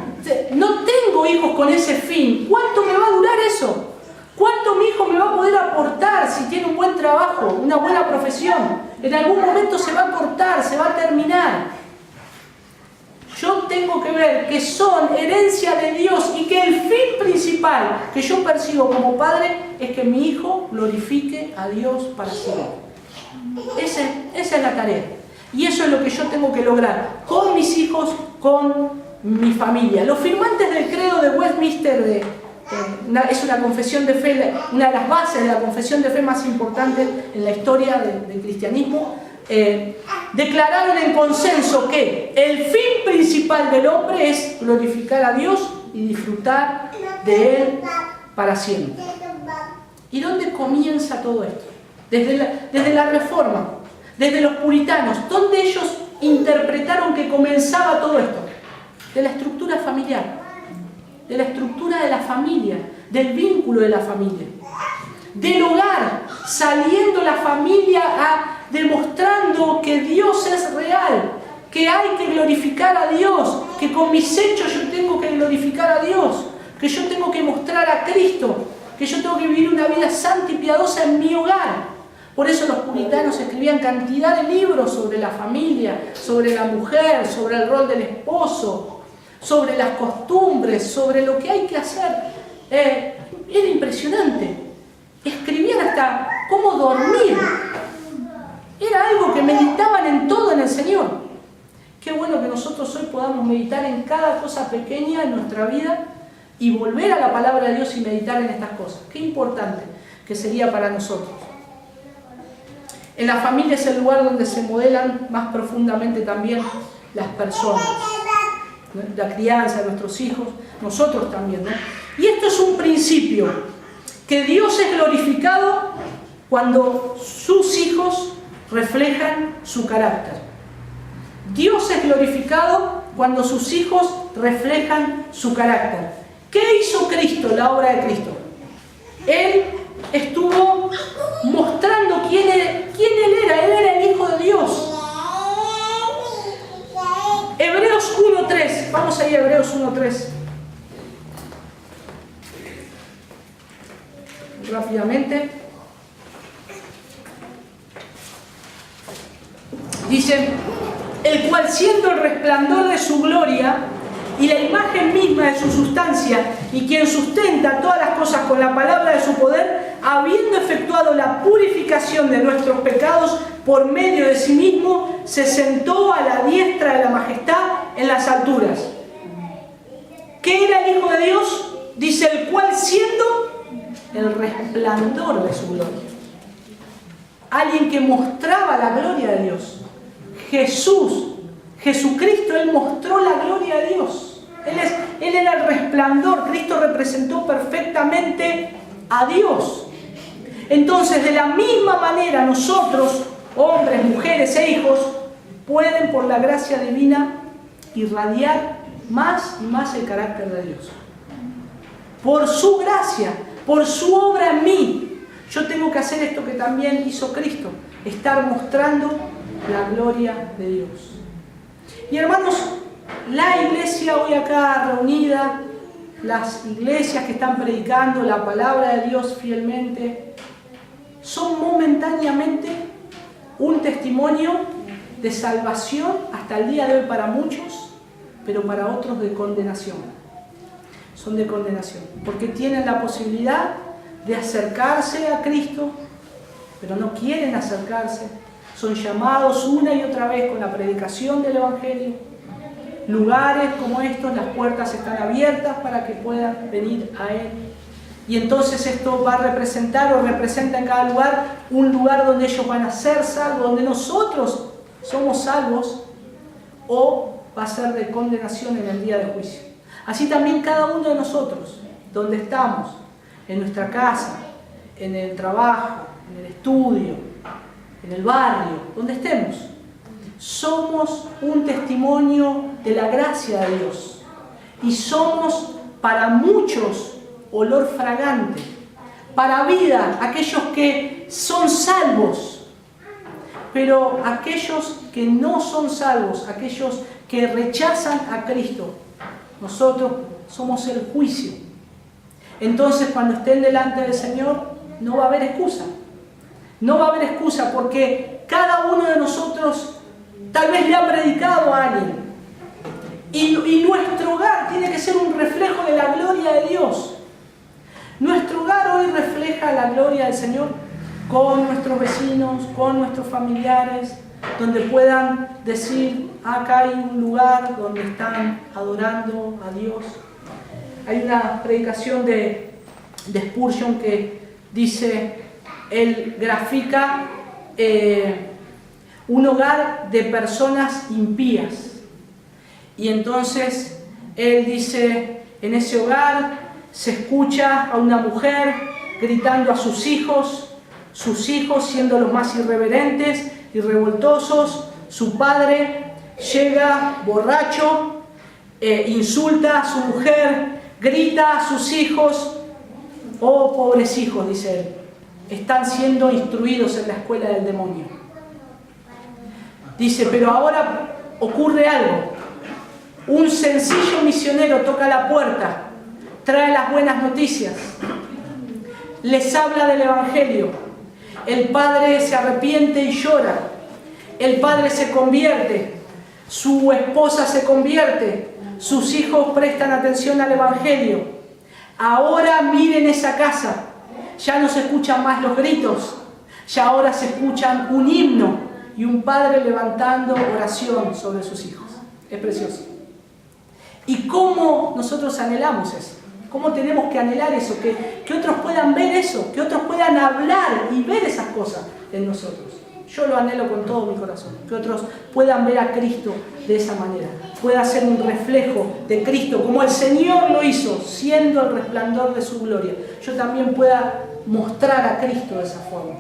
No tengo hijos con ese fin. ¿Cuánto me va a durar eso? ¿Cuánto mi hijo me va a poder aportar si tiene un buen trabajo, una buena profesión? En algún momento se va a cortar, se va a terminar. Yo tengo que ver que son herencia de Dios y que el fin principal que yo persigo como padre es que mi hijo glorifique a Dios para siempre. Esa es la tarea. Y eso es lo que yo tengo que lograr con mis hijos, con mi familia. Los firmantes del credo de Westminster es una confesión de fe, una de las bases de la confesión de fe más importantes en la historia del cristianismo. Declararon en consenso que el fin principal del hombre es glorificar a Dios y disfrutar de Él para siempre. ¿Y dónde comienza todo esto? Desde la Reforma, desde los puritanos. ¿Dónde ellos interpretaron que comenzaba todo esto? De la estructura familiar, de la estructura de la familia, del vínculo de la familia, del hogar, saliendo la familia demostrando que Dios es real, que hay que glorificar a Dios, que con mis hechos yo tengo que glorificar a Dios, que yo tengo que mostrar a Cristo, que yo tengo que vivir una vida santa y piadosa en mi hogar. Por eso los puritanos escribían cantidad de libros sobre la familia, sobre la mujer, sobre el rol del esposo, sobre las costumbres, sobre lo que hay que hacer. Era impresionante. Escribían hasta cómo dormir. Era algo que meditaban en todo en el Señor. Qué bueno que nosotros hoy podamos meditar en cada cosa pequeña en nuestra vida y volver a la palabra de Dios y meditar en estas cosas. Qué importante que sería para nosotros. En la familia es el lugar donde se modelan más profundamente también las personas. La crianza de nuestros hijos, nosotros también, ¿no? Y esto es un principio, que Dios es glorificado cuando sus hijos reflejan su carácter. Dios es glorificado cuando sus hijos reflejan su carácter. ¿Qué hizo Cristo, la obra de Cristo? Él estuvo mostrando quién Él era el Hijo de Dios. Hebreos 1.3, vamos ahí a Hebreos 1.3. Rápidamente. Dice, el cual siendo el resplandor de su gloria y la imagen misma de su sustancia, y quien sustenta todas las cosas con la palabra de su poder, habiendo efectuado la purificación de nuestros pecados por medio de sí mismo, se sentó a la diestra de la majestad en las alturas. ¿Qué era el Hijo de Dios? Dice, el cual siendo el resplandor de su gloria. Alguien que mostraba la gloria de Dios. Jesucristo, Él mostró la gloria de Dios. Él era el resplandor. Cristo representó perfectamente a Dios. Entonces, de la misma manera, nosotros, hombres, mujeres e hijos, pueden por la gracia divina irradiar más y más el carácter de Dios. Por su gracia, por su obra en mí, yo tengo que hacer esto que también hizo Cristo, estar mostrando la gloria de Dios. Y hermanos, la iglesia hoy acá reunida, las iglesias que están predicando la palabra de Dios fielmente, son momentáneamente un testimonio de salvación hasta el día de hoy para muchos, pero para otros de condenación. Son de condenación, porque tienen la posibilidad de acercarse a Cristo, pero no quieren acercarse. Son llamados una y otra vez con la predicación del Evangelio, lugares como estos, las puertas están abiertas para que puedan venir a Él. Y entonces esto va a representar o representa en cada lugar un lugar donde ellos van a ser salvos, donde nosotros somos salvos, o va a ser de condenación en el día del juicio. Así también cada uno de nosotros, donde estamos, en nuestra casa, en el trabajo, en el estudio, en el barrio, donde estemos, somos un testimonio de la gracia de Dios. Y somos para muchos olor fragante, para vida, aquellos que son salvos, pero aquellos que no son salvos, aquellos que rechazan a Cristo, nosotros somos el juicio. Entonces, cuando estén delante del Señor, no va a haber excusa. No va a haber excusa, porque cada uno de nosotros tal vez le ha predicado a alguien. Y nuestro hogar tiene que ser un reflejo de la gloria de Dios. Nuestro hogar hoy refleja la gloria del Señor con nuestros vecinos, con nuestros familiares, donde puedan decir, acá hay un lugar donde están adorando a Dios. Hay una predicación de Spurgeon que dice, él grafica un hogar de personas impías. Y entonces él dice, en ese hogar se escucha a una mujer gritando a sus hijos siendo los más irreverentes y revoltosos. Su padre llega borracho, insulta a su mujer, grita a sus hijos. Oh, pobres hijos, dice él, están siendo instruidos en la escuela del demonio. Dice, pero ahora ocurre algo. Un sencillo misionero toca la puerta, trae las buenas noticias, les habla del Evangelio. El padre se arrepiente y llora. El padre se convierte. Su esposa se convierte. Sus hijos prestan atención al Evangelio. Ahora miren esa casa. Ya no se escuchan más los gritos. Ya ahora se escuchan un himno y un padre levantando oración sobre sus hijos. Es precioso. ¿Y cómo nosotros anhelamos eso? ¿Cómo tenemos que anhelar eso? Que otros puedan ver eso, que otros puedan hablar y ver esas cosas en nosotros. Yo lo anhelo con todo mi corazón, que otros puedan ver a Cristo de esa manera, pueda ser un reflejo de Cristo, como el Señor lo hizo, siendo el resplandor de su gloria. Yo también pueda mostrar a Cristo de esa forma.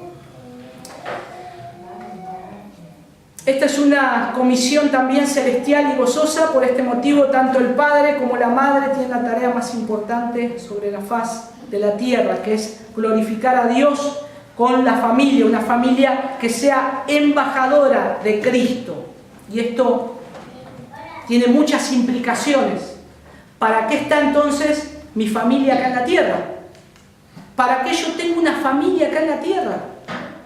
Esta es una comisión también celestial y gozosa. Por este motivo, tanto el padre como la madre tienen la tarea más importante sobre la faz de la tierra, que es glorificar a Dios con la familia, una familia que sea embajadora de Cristo. Y esto tiene muchas implicaciones. ¿Para qué está entonces mi familia acá en la tierra? ¿Para qué yo tengo una familia acá en la tierra?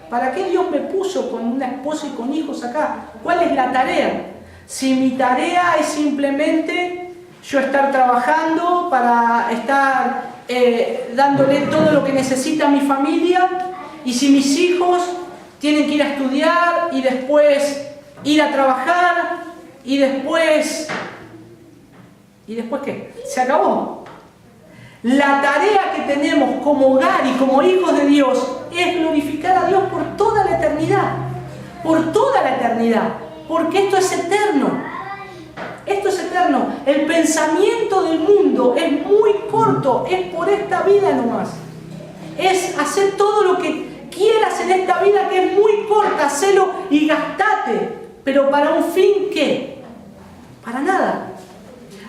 ¿Para qué Dios me puso con una esposa y con hijos acá? ¿Cuál es la tarea? Si mi tarea es simplemente yo estar trabajando para estar dándole todo lo que necesita mi familia, y si mis hijos tienen que ir a estudiar y después ir a trabajar y después ¿qué? Se acabó. La tarea que tenemos como hogar y como hijos de Dios es glorificar a Dios por toda la eternidad. Por toda la eternidad. Porque esto es eterno. Esto es eterno. El pensamiento del mundo es muy corto. Es por esta vida nomás. Es hacer todo lo que quieras en esta vida, que es muy corta. Hacelo y gastate. Pero ¿para un fin qué? Para nada.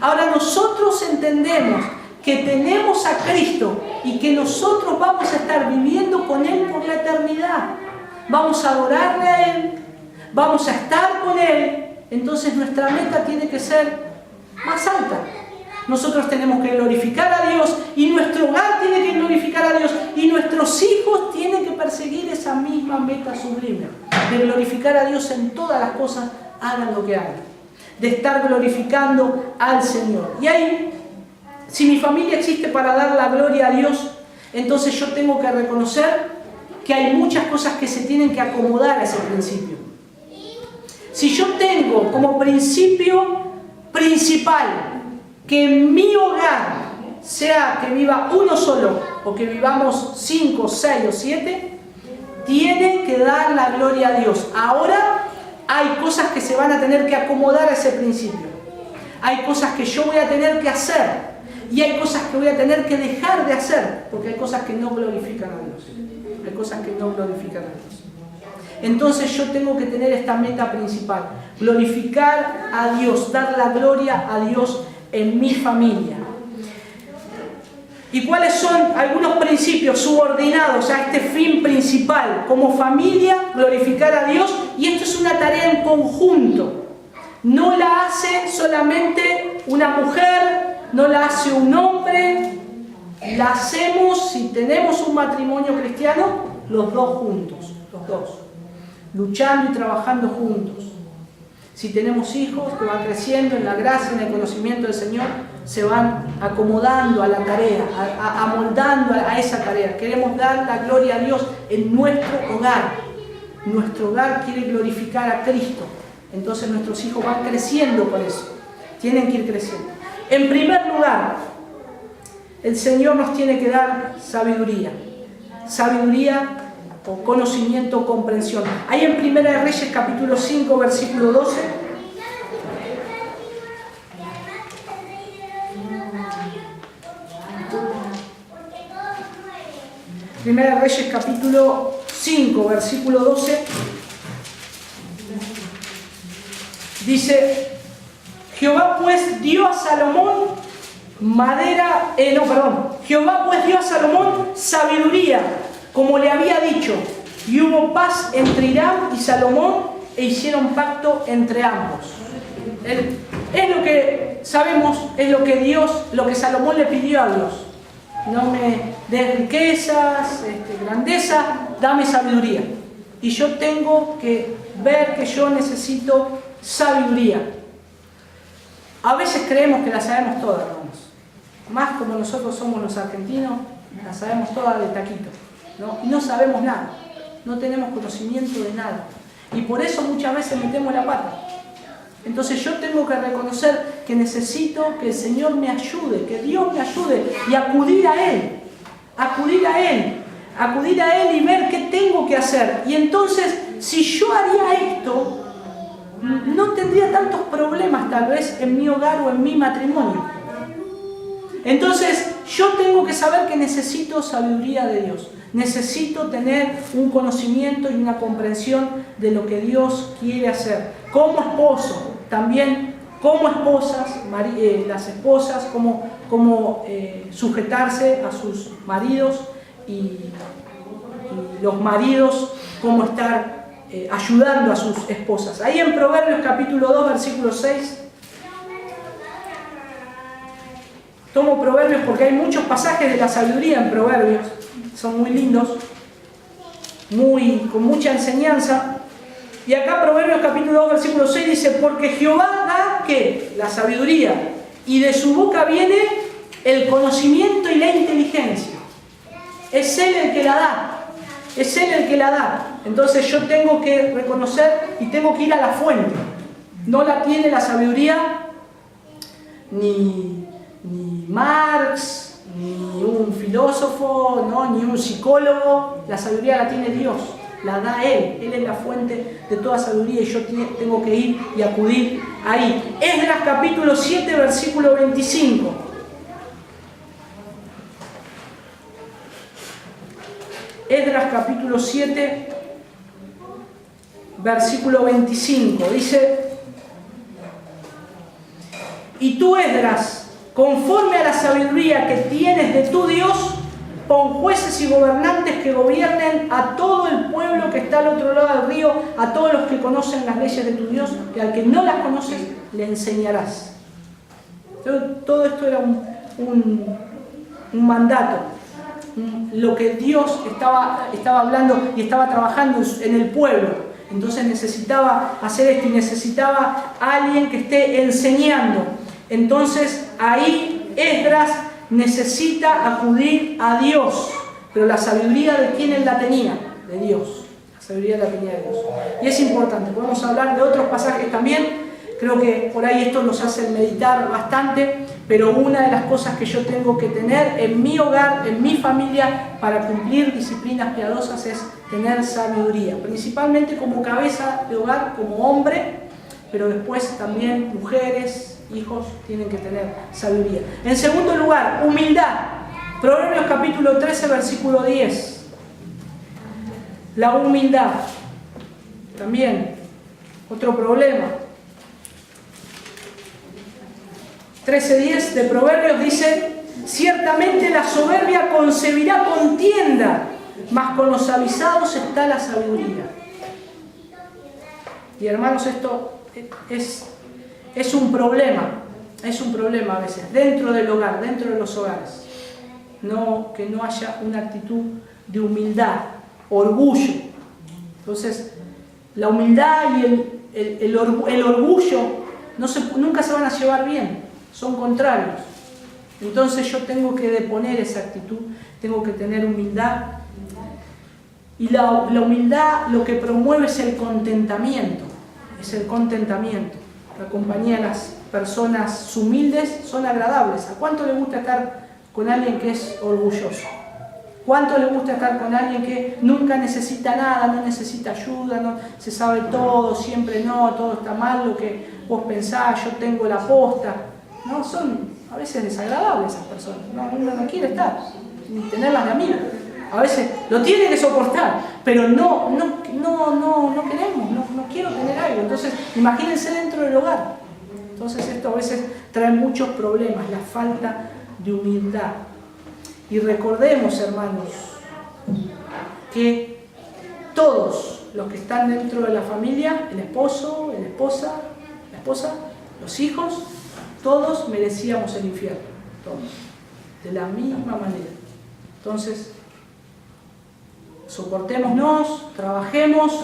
Ahora nosotros entendemos que tenemos a Cristo y que nosotros vamos a estar viviendo con Él por la eternidad. Vamos a adorarle a Él, vamos a estar con Él. Entonces nuestra meta tiene que ser más alta. Nosotros tenemos que glorificar a Dios y nuestro hogar tiene que glorificar a Dios y nuestros hijos tienen que perseguir esa misma meta sublime de glorificar a Dios en todas las cosas, hagan lo que hagan, de estar glorificando al Señor. Y ahí, si mi familia existe para dar la gloria a Dios, entonces yo tengo que reconocer que hay muchas cosas que se tienen que acomodar a ese principio. Si yo tengo como principio principal, que en mi hogar, sea que viva uno solo o que vivamos 5, 6 o 7, tiene que dar la gloria a Dios. Ahora hay cosas que se van a tener que acomodar a ese principio. Hay cosas que yo voy a tener que hacer y hay cosas que voy a tener que dejar de hacer, porque hay cosas que no glorifican a Dios. Hay cosas que no glorifican a Dios. Entonces yo tengo que tener esta meta principal: glorificar a Dios, dar la gloria a Dios en mi familia. ¿Y cuáles son algunos principios subordinados a este fin principal? Como familia, glorificar a Dios, y esto es una tarea en conjunto. No la hace solamente una mujer, no la hace un hombre, la hacemos, si tenemos un matrimonio cristiano, los dos juntos, los dos, luchando y trabajando juntos. Si tenemos hijos que van creciendo en la gracia y en el conocimiento del Señor, se van acomodando a la tarea, amoldando a esa tarea. Queremos dar la gloria a Dios en nuestro hogar. Nuestro hogar quiere glorificar a Cristo. Entonces nuestros hijos van creciendo por eso. Tienen que ir creciendo. En primer lugar, el Señor nos tiene que dar sabiduría. Sabiduría o conocimiento o comprensión. Ahí en Primera de Reyes capítulo 5 versículo 12. Primera de Reyes capítulo 5 versículo 12. Dice: Jehová pues dio a Salomón Jehová pues dio a Salomón sabiduría, como le había dicho, y hubo paz entre Hiram y Salomón, e hicieron pacto entre ambos. Es lo que sabemos, es lo que Salomón le pidió a Dios. No me des riquezas, grandeza, dame sabiduría. Y yo tengo que ver que yo necesito sabiduría. A veces creemos que la sabemos todas, hermanos. Más como nosotros somos los argentinos, la sabemos todas de taquito, ¿no? Y no sabemos nada, no tenemos conocimiento de nada. Y por eso muchas veces metemos la pata. Entonces yo tengo que reconocer que necesito que el Señor me ayude, que Dios me ayude, y acudir a Él, acudir a Él y ver qué tengo que hacer. Y entonces, si yo haría esto, no tendría tantos problemas tal vez en mi hogar o en mi matrimonio. Entonces, yo tengo que saber que necesito sabiduría de Dios. Necesito tener un conocimiento y una comprensión de lo que Dios quiere hacer. Como esposo, también como esposas, las esposas, cómo sujetarse a sus maridos, y los maridos, cómo estar ayudando a sus esposas. Ahí en Proverbios capítulo 2, versículo 6. Tomo Proverbios porque hay muchos pasajes de la sabiduría en Proverbios. Son muy lindos, con mucha enseñanza. Y acá Proverbios capítulo 2, versículo 6 dice: porque Jehová da, ¿qué? La sabiduría, y de su boca viene el conocimiento y la inteligencia. Es Él el que la da. Es Él el que la da. Entonces yo tengo que reconocer y tengo que ir a la fuente. No la tiene la sabiduría ni Marx, ni un filósofo, ¿no? Ni un psicólogo. La sabiduría la tiene Dios, la da Él. Él es la fuente de toda sabiduría, y yo tengo que ir y acudir ahí. Esdras capítulo 7, versículo 25. Esdras capítulo 7, versículo 25. Dice: y tú, Esdras, conforme a la sabiduría que tienes de tu Dios, pon jueces y gobernantes que gobiernen a todo el pueblo que está al otro lado del río, a todos los que conocen las leyes de tu Dios, que al que no las conoces le enseñarás. Todo esto era un mandato, lo que Dios estaba hablando y estaba trabajando en el pueblo. Entonces necesitaba hacer esto y necesitaba a alguien que esté enseñando. Entonces ahí Esdras necesita acudir a Dios. Pero la sabiduría, ¿de quién él la tenía? De Dios. La sabiduría la tenía de Dios. Y es importante, podemos hablar de otros pasajes también Creo que por ahí esto nos hace meditar bastante, pero una de las cosas que yo tengo que tener en mi hogar, en mi familia, para cumplir disciplinas piadosas es tener sabiduría, principalmente como cabeza de hogar, como hombre, pero después también mujeres, hijos, tienen que tener sabiduría. En segundo lugar, humildad. Proverbios capítulo 13, versículo 10. La humildad. También, otro problema. 13:10 de Proverbios dice: ciertamente la soberbia concebirá contienda, mas con los avisados está la sabiduría. Y hermanos, esto es un problema a veces, dentro del hogar, dentro de los hogares. Que no haya una actitud de humildad, orgullo. Entonces, la humildad y el orgullo nunca se van a llevar bien, son contrarios. Entonces yo tengo que deponer esa actitud, tengo que tener humildad. Y la humildad lo que promueve es el contentamiento. La compañía de las personas humildes son agradables. ¿A cuánto le gusta estar con alguien que es orgulloso? ¿Cuánto le gusta estar con alguien que nunca necesita nada, no necesita ayuda, no se sabe todo, siempre no, todo está mal, lo que vos pensás, yo tengo la posta? No, son a veces desagradables esas personas. Uno no quiere estar, ni tenerlas de amiga. A veces lo tiene que soportar, pero no queremos, no quiero tener algo. Entonces, imagínense dentro del hogar. Entonces esto a veces trae muchos problemas, la falta de humildad. Y recordemos, hermanos, que todos los que están dentro de la familia, el esposo, la esposa, los hijos, todos merecíamos el infierno, todos, de la misma manera. Entonces, soportémonos, trabajemos,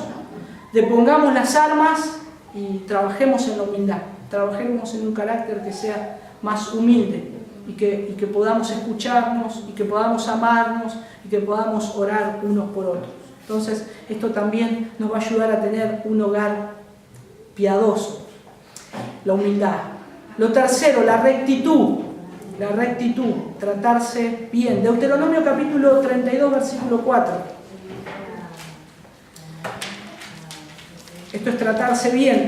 depongamos las armas y trabajemos en la humildad, trabajemos en un carácter que sea más humilde y que podamos escucharnos y que podamos amarnos y que podamos orar unos por otros. Entonces, esto también nos va a ayudar a tener un hogar piadoso, la humildad. Lo tercero, la rectitud, tratarse bien. Deuteronomio capítulo 32, versículo 4. Esto es tratarse bien.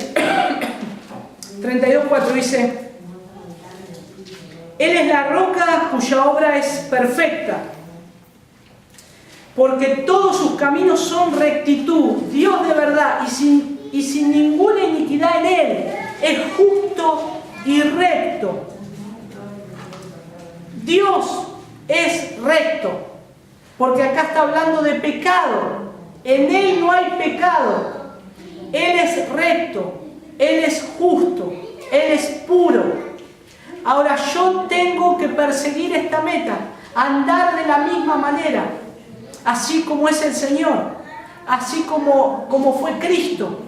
32:4 dice: Él es la roca cuya obra es perfecta, porque todos sus caminos son rectitud, Dios de verdad y sin ninguna iniquidad en Él, es justo y recto. Dios es recto, porque acá está hablando de pecado. En Él no hay pecado. Él es recto, Él es justo, Él es puro. Ahora yo tengo que perseguir esta meta, andar de la misma manera, así como es el Señor, así como fue Cristo.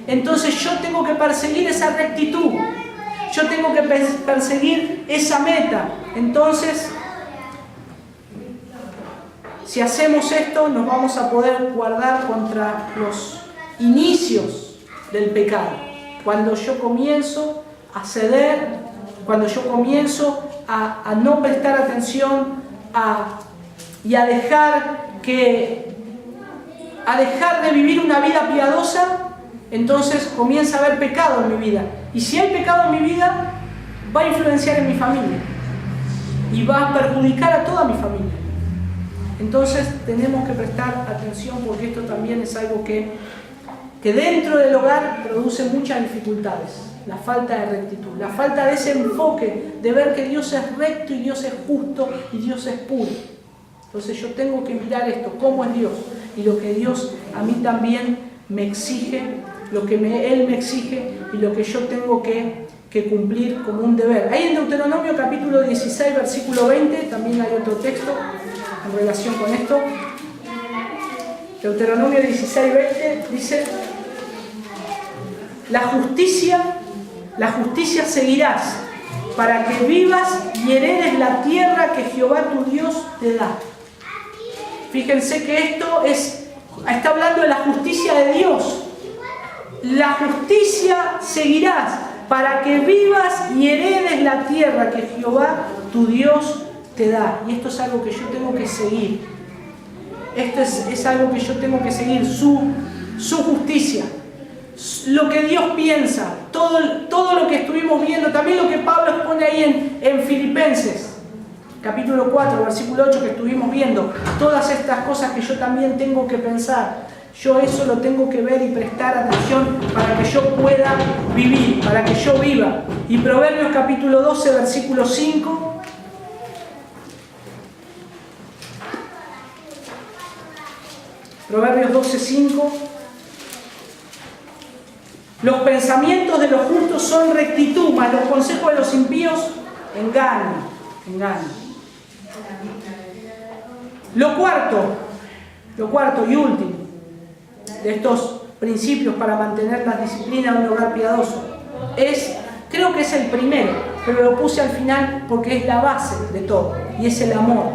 Entonces yo tengo que perseguir esa rectitud, yo tengo que perseguir esa meta. Entonces, si hacemos esto, nos vamos a poder guardar contra los inicios del pecado. Cuando yo comienzo a ceder, cuando yo comienzo a no prestar atención y a dejar de vivir una vida piadosa, entonces comienza a haber pecado en mi vida. Y si hay pecado en mi vida, va a influenciar en mi familia y va a perjudicar a toda mi familia. Entonces tenemos que prestar atención, porque esto también es algo que dentro del hogar produce muchas dificultades. La falta de rectitud, la falta de ese enfoque de ver que Dios es recto y Dios es justo y Dios es puro. Entonces yo tengo que mirar esto, cómo es Dios y lo que Dios a mí también me exige, lo que Él me exige y lo que yo tengo que cumplir como un deber. Ahí en Deuteronomio capítulo 16, versículo 20, también hay otro texto en relación con esto. Deuteronomio 16, 20 dice: la justicia seguirás, para que vivas y heredes la tierra que Jehová tu Dios te da. Fíjense que esto está hablando de la justicia de Dios. la justicia seguirás, para que vivas y heredes la tierra que Jehová tu Dios te da. Y esto es algo que yo tengo que seguir. Esto es algo que yo tengo que seguir, su justicia, lo que Dios piensa, todo lo que estuvimos viendo, también lo que Pablo expone ahí en Filipenses, capítulo 4, versículo 8, que estuvimos viendo, todas estas cosas que yo también tengo que pensar, yo eso lo tengo que ver y prestar atención para que yo pueda vivir, para que yo viva. Y Proverbios capítulo 12, versículo 5, Proverbios 12:5. Los pensamientos de los justos son rectitud, mas los consejos de los impíos engaño. Lo cuarto y último de estos principios para mantener la disciplina de un hogar piadoso creo que es el primero, pero lo puse al final porque es la base de todo, y es el amor.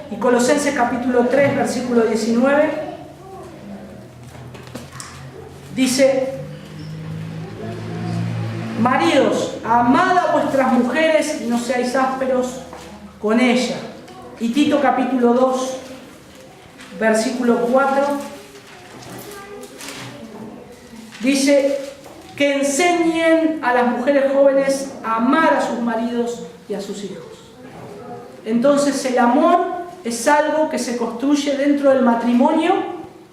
Y Colosenses capítulo 3, versículo 19, dice: maridos, amad a vuestras mujeres y no seáis ásperos con ellas. Y Tito capítulo 2, versículo 4, dice que enseñen a las mujeres jóvenes a amar a sus maridos y a sus hijos. Entonces el amor es algo que se construye dentro del matrimonio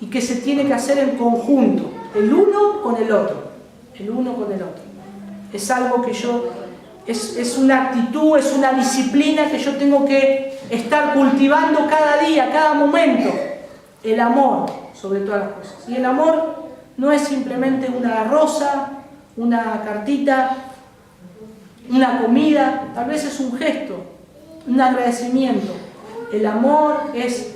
y que se tiene que hacer en conjunto, el uno con el otro. Es algo que es una actitud, es una disciplina que yo tengo que estar cultivando cada día, cada momento. El amor sobre todas las cosas. Y el amor no es simplemente una rosa, una cartita, una comida, tal vez es un gesto, un agradecimiento. El amor es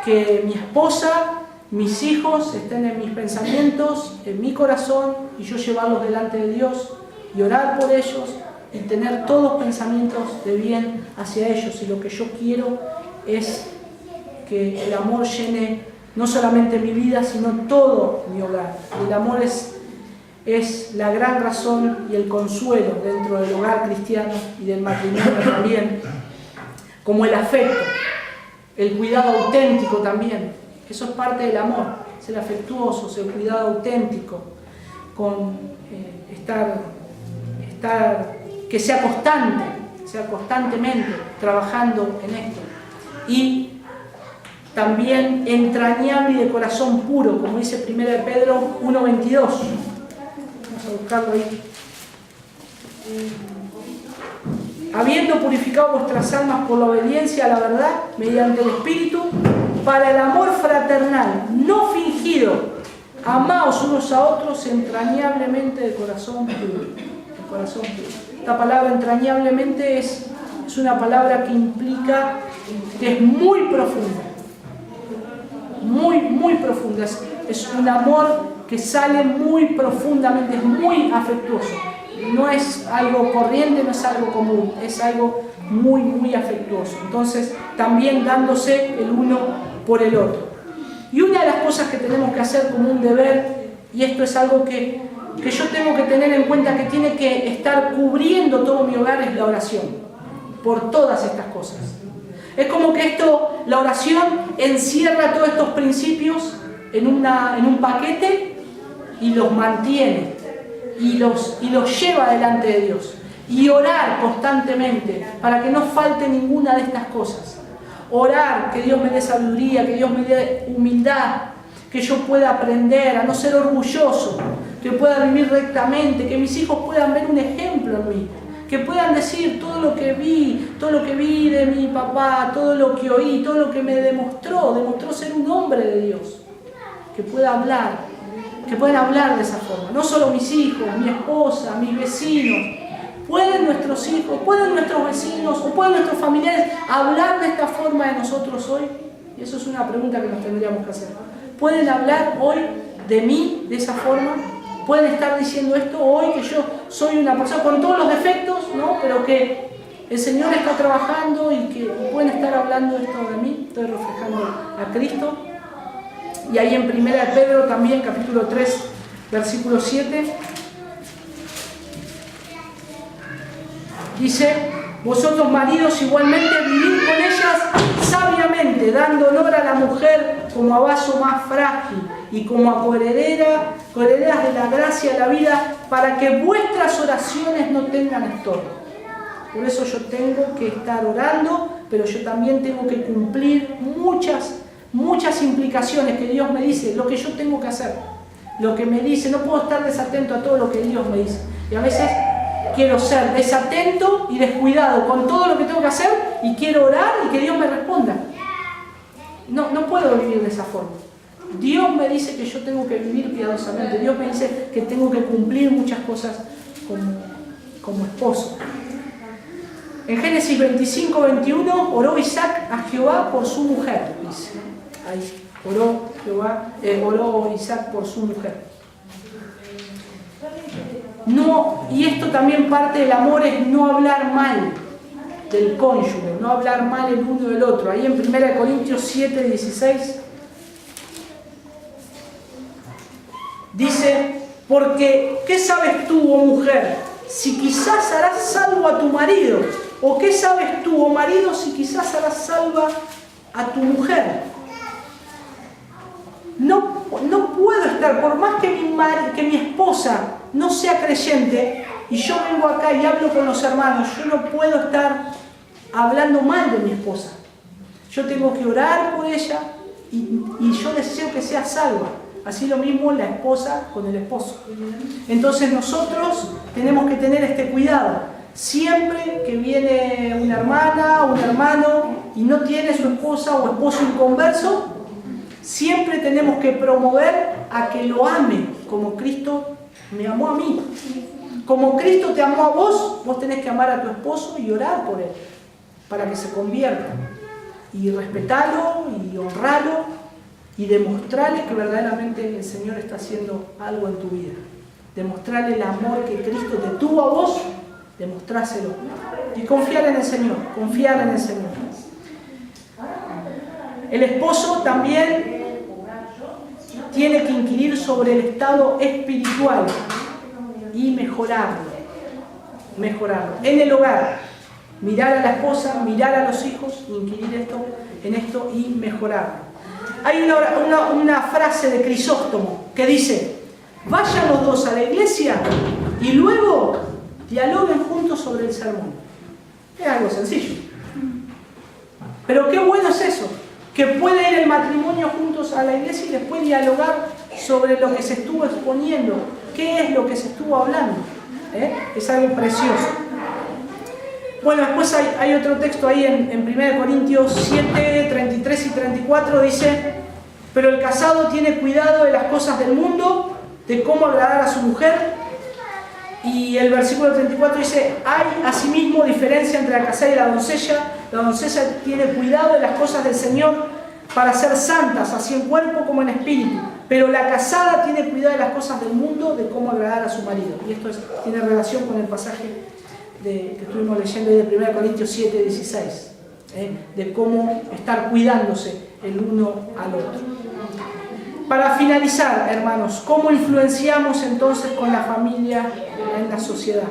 que mi esposa, mis hijos estén en mis pensamientos, en mi corazón, y yo llevarlos delante de Dios y orar por ellos y tener todos pensamientos de bien hacia ellos. Y lo que yo quiero es que el amor llene no solamente mi vida, sino todo mi hogar. El amor es la gran razón y el consuelo dentro del hogar cristiano y del matrimonio también, como el afecto. El cuidado auténtico también, eso es parte del amor, ser afectuoso, ser cuidado auténtico, que sea constantemente trabajando en esto. Y también entrañable y de corazón puro, como dice 1 Pedro 1:22. Vamos a buscarlo ahí. Habiendo purificado vuestras almas por la obediencia a la verdad, mediante el Espíritu, para el amor fraternal, no fingido, amaos unos a otros entrañablemente de corazón puro. Esta palabra entrañablemente es una palabra que implica que es muy profunda. Muy profunda. Es un amor que sale muy profundamente, es muy afectuoso. No es algo corriente, no es algo común, es algo muy afectuoso. Entonces, también dándose el uno por el otro. Y una de las cosas que tenemos que hacer como un deber, y esto es algo que yo tengo que tener en cuenta, que tiene que estar cubriendo todo mi hogar, es la oración, por todas estas cosas. Es como que la oración encierra todos estos principios en un paquete y los mantiene. Y los lleva delante de Dios. Y orar constantemente para que no falte ninguna de estas cosas. Orar, que Dios me dé sabiduría, que Dios me dé humildad, que yo pueda aprender a no ser orgulloso, que pueda vivir rectamente, que mis hijos puedan ver un ejemplo en mí, que puedan decir todo lo que vi de mi papá, todo lo que oí, todo lo que me demostró ser un hombre de Dios, que puedan hablar de esa forma. No solo mis hijos, mi esposa, mis vecinos. ¿Pueden nuestros hijos, pueden nuestros vecinos o pueden nuestros familiares hablar de esta forma de nosotros hoy? Y eso es una pregunta que nos tendríamos que hacer. ¿Pueden hablar hoy de mí de esa forma? ¿Pueden estar diciendo esto hoy, que yo soy una persona con todos los defectos, ¿no? Pero que el Señor está trabajando y que pueden estar hablando esto de mí? Estoy reflejando a Cristo. Y ahí en 1 Pedro también, capítulo 3, versículo 7. Dice: vosotros maridos igualmente vivid con ellas sabiamente, dando honor a la mujer como a vaso más frágil y como a coherederas de la gracia de la vida, para que vuestras oraciones no tengan estorbo. Por eso yo tengo que estar orando, pero yo también tengo que cumplir muchas implicaciones que Dios me dice, lo que yo tengo que hacer, lo que me dice. No puedo estar desatento a todo lo que Dios me dice. Y a veces quiero ser desatento y descuidado con todo lo que tengo que hacer y quiero orar y que Dios me responda. No puedo vivir de esa forma. Dios me dice que yo tengo que vivir piadosamente. Dios me dice que tengo que cumplir muchas cosas como esposo. En Génesis 25, 21, oró Isaac a Jehová por su mujer. Dice, ahí, oró Isaac por su mujer. No, y esto también parte del amor, es no hablar mal del cónyuge, no hablar mal el uno del otro. Ahí en 1 Corintios 7, 16 dice: porque ¿qué sabes tú, oh mujer, si quizás harás salvo a tu marido? ¿O qué sabes tú, oh marido, si quizás harás salva a tu mujer? No puedo estar, por más que mi esposa no sea creyente y yo vengo acá y hablo con los hermanos, yo no puedo estar hablando mal de mi esposa. Yo tengo que orar por ella y yo deseo que sea salva. Así lo mismo la esposa con el esposo. Entonces nosotros tenemos que tener este cuidado. Siempre que viene una hermana o un hermano y no tiene su esposa o esposo inconverso, siempre tenemos que promover a que lo ame como Cristo me amó a mí. Como Cristo te amó a vos, vos tenés que amar a tu esposo y orar por él, para que se convierta. Y respetarlo y honrarlo y demostrarle que verdaderamente el Señor está haciendo algo en tu vida. Demostrarle el amor que Cristo te tuvo a vos, demostrárselo. Y confiar en el Señor, confiar en el Señor. El esposo también tiene que inquirir sobre el estado espiritual y mejorarlo. En el hogar, mirar a la esposa, mirar a los hijos, inquirir en esto y mejorarlo. Hay una frase de Crisóstomo que dice: vayan los dos a la iglesia y luego dialoguen juntos sobre el sermón. Es algo sencillo. Pero qué bueno es eso, que puede ir el matrimonio juntos a la iglesia y después dialogar sobre lo que se estuvo exponiendo, qué es lo que se estuvo hablando. Es algo precioso. Bueno, después hay otro texto ahí en 1 Corintios 7, 33 y 34, dice: pero el casado tiene cuidado de las cosas del mundo, de cómo agradar a su mujer. Y el versículo 34 dice: hay asimismo diferencia entre la casada y la doncella. La doncella tiene cuidado de las cosas del Señor para ser santas, así en cuerpo como en espíritu. Pero la casada tiene cuidado de las cosas del mundo, de cómo agradar a su marido. Y esto tiene relación con el pasaje que estuvimos leyendo de 1 Corintios 7, 16. De cómo estar cuidándose el uno al otro. Para finalizar, hermanos, ¿cómo influenciamos entonces con la familia en la sociedad?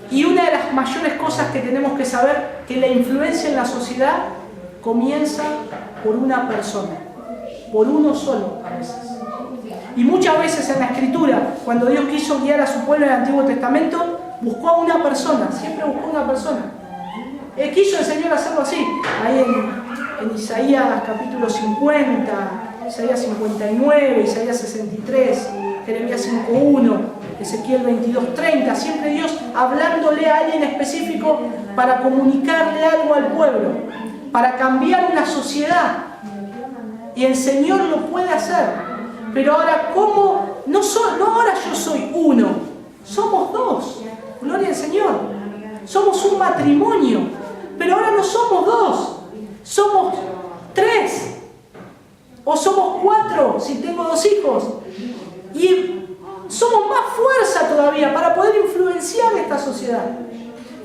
Y una de las mayores cosas que tenemos que saber, que la influencia en la sociedad comienza por una persona, por uno solo a veces. Y muchas veces en la Escritura, cuando Dios quiso guiar a su pueblo en el Antiguo Testamento, buscó a una persona, siempre buscó a una persona. Quiso el Señor hacerlo así, ahí en Isaías capítulo 50, Isaías 59, Isaías 63, Jeremías 5.1, Ezequiel 22.30, siempre Dios hablándole a alguien específico para comunicarle algo al pueblo, para cambiar una sociedad. Y el Señor lo puede hacer. Pero ahora, ¿cómo? No ahora yo soy uno, somos dos. Gloria al Señor. Somos un matrimonio. Pero ahora no somos dos, somos tres. O somos cuatro, si tengo dos hijos. Y somos más fuerza todavía para poder influenciar esta sociedad.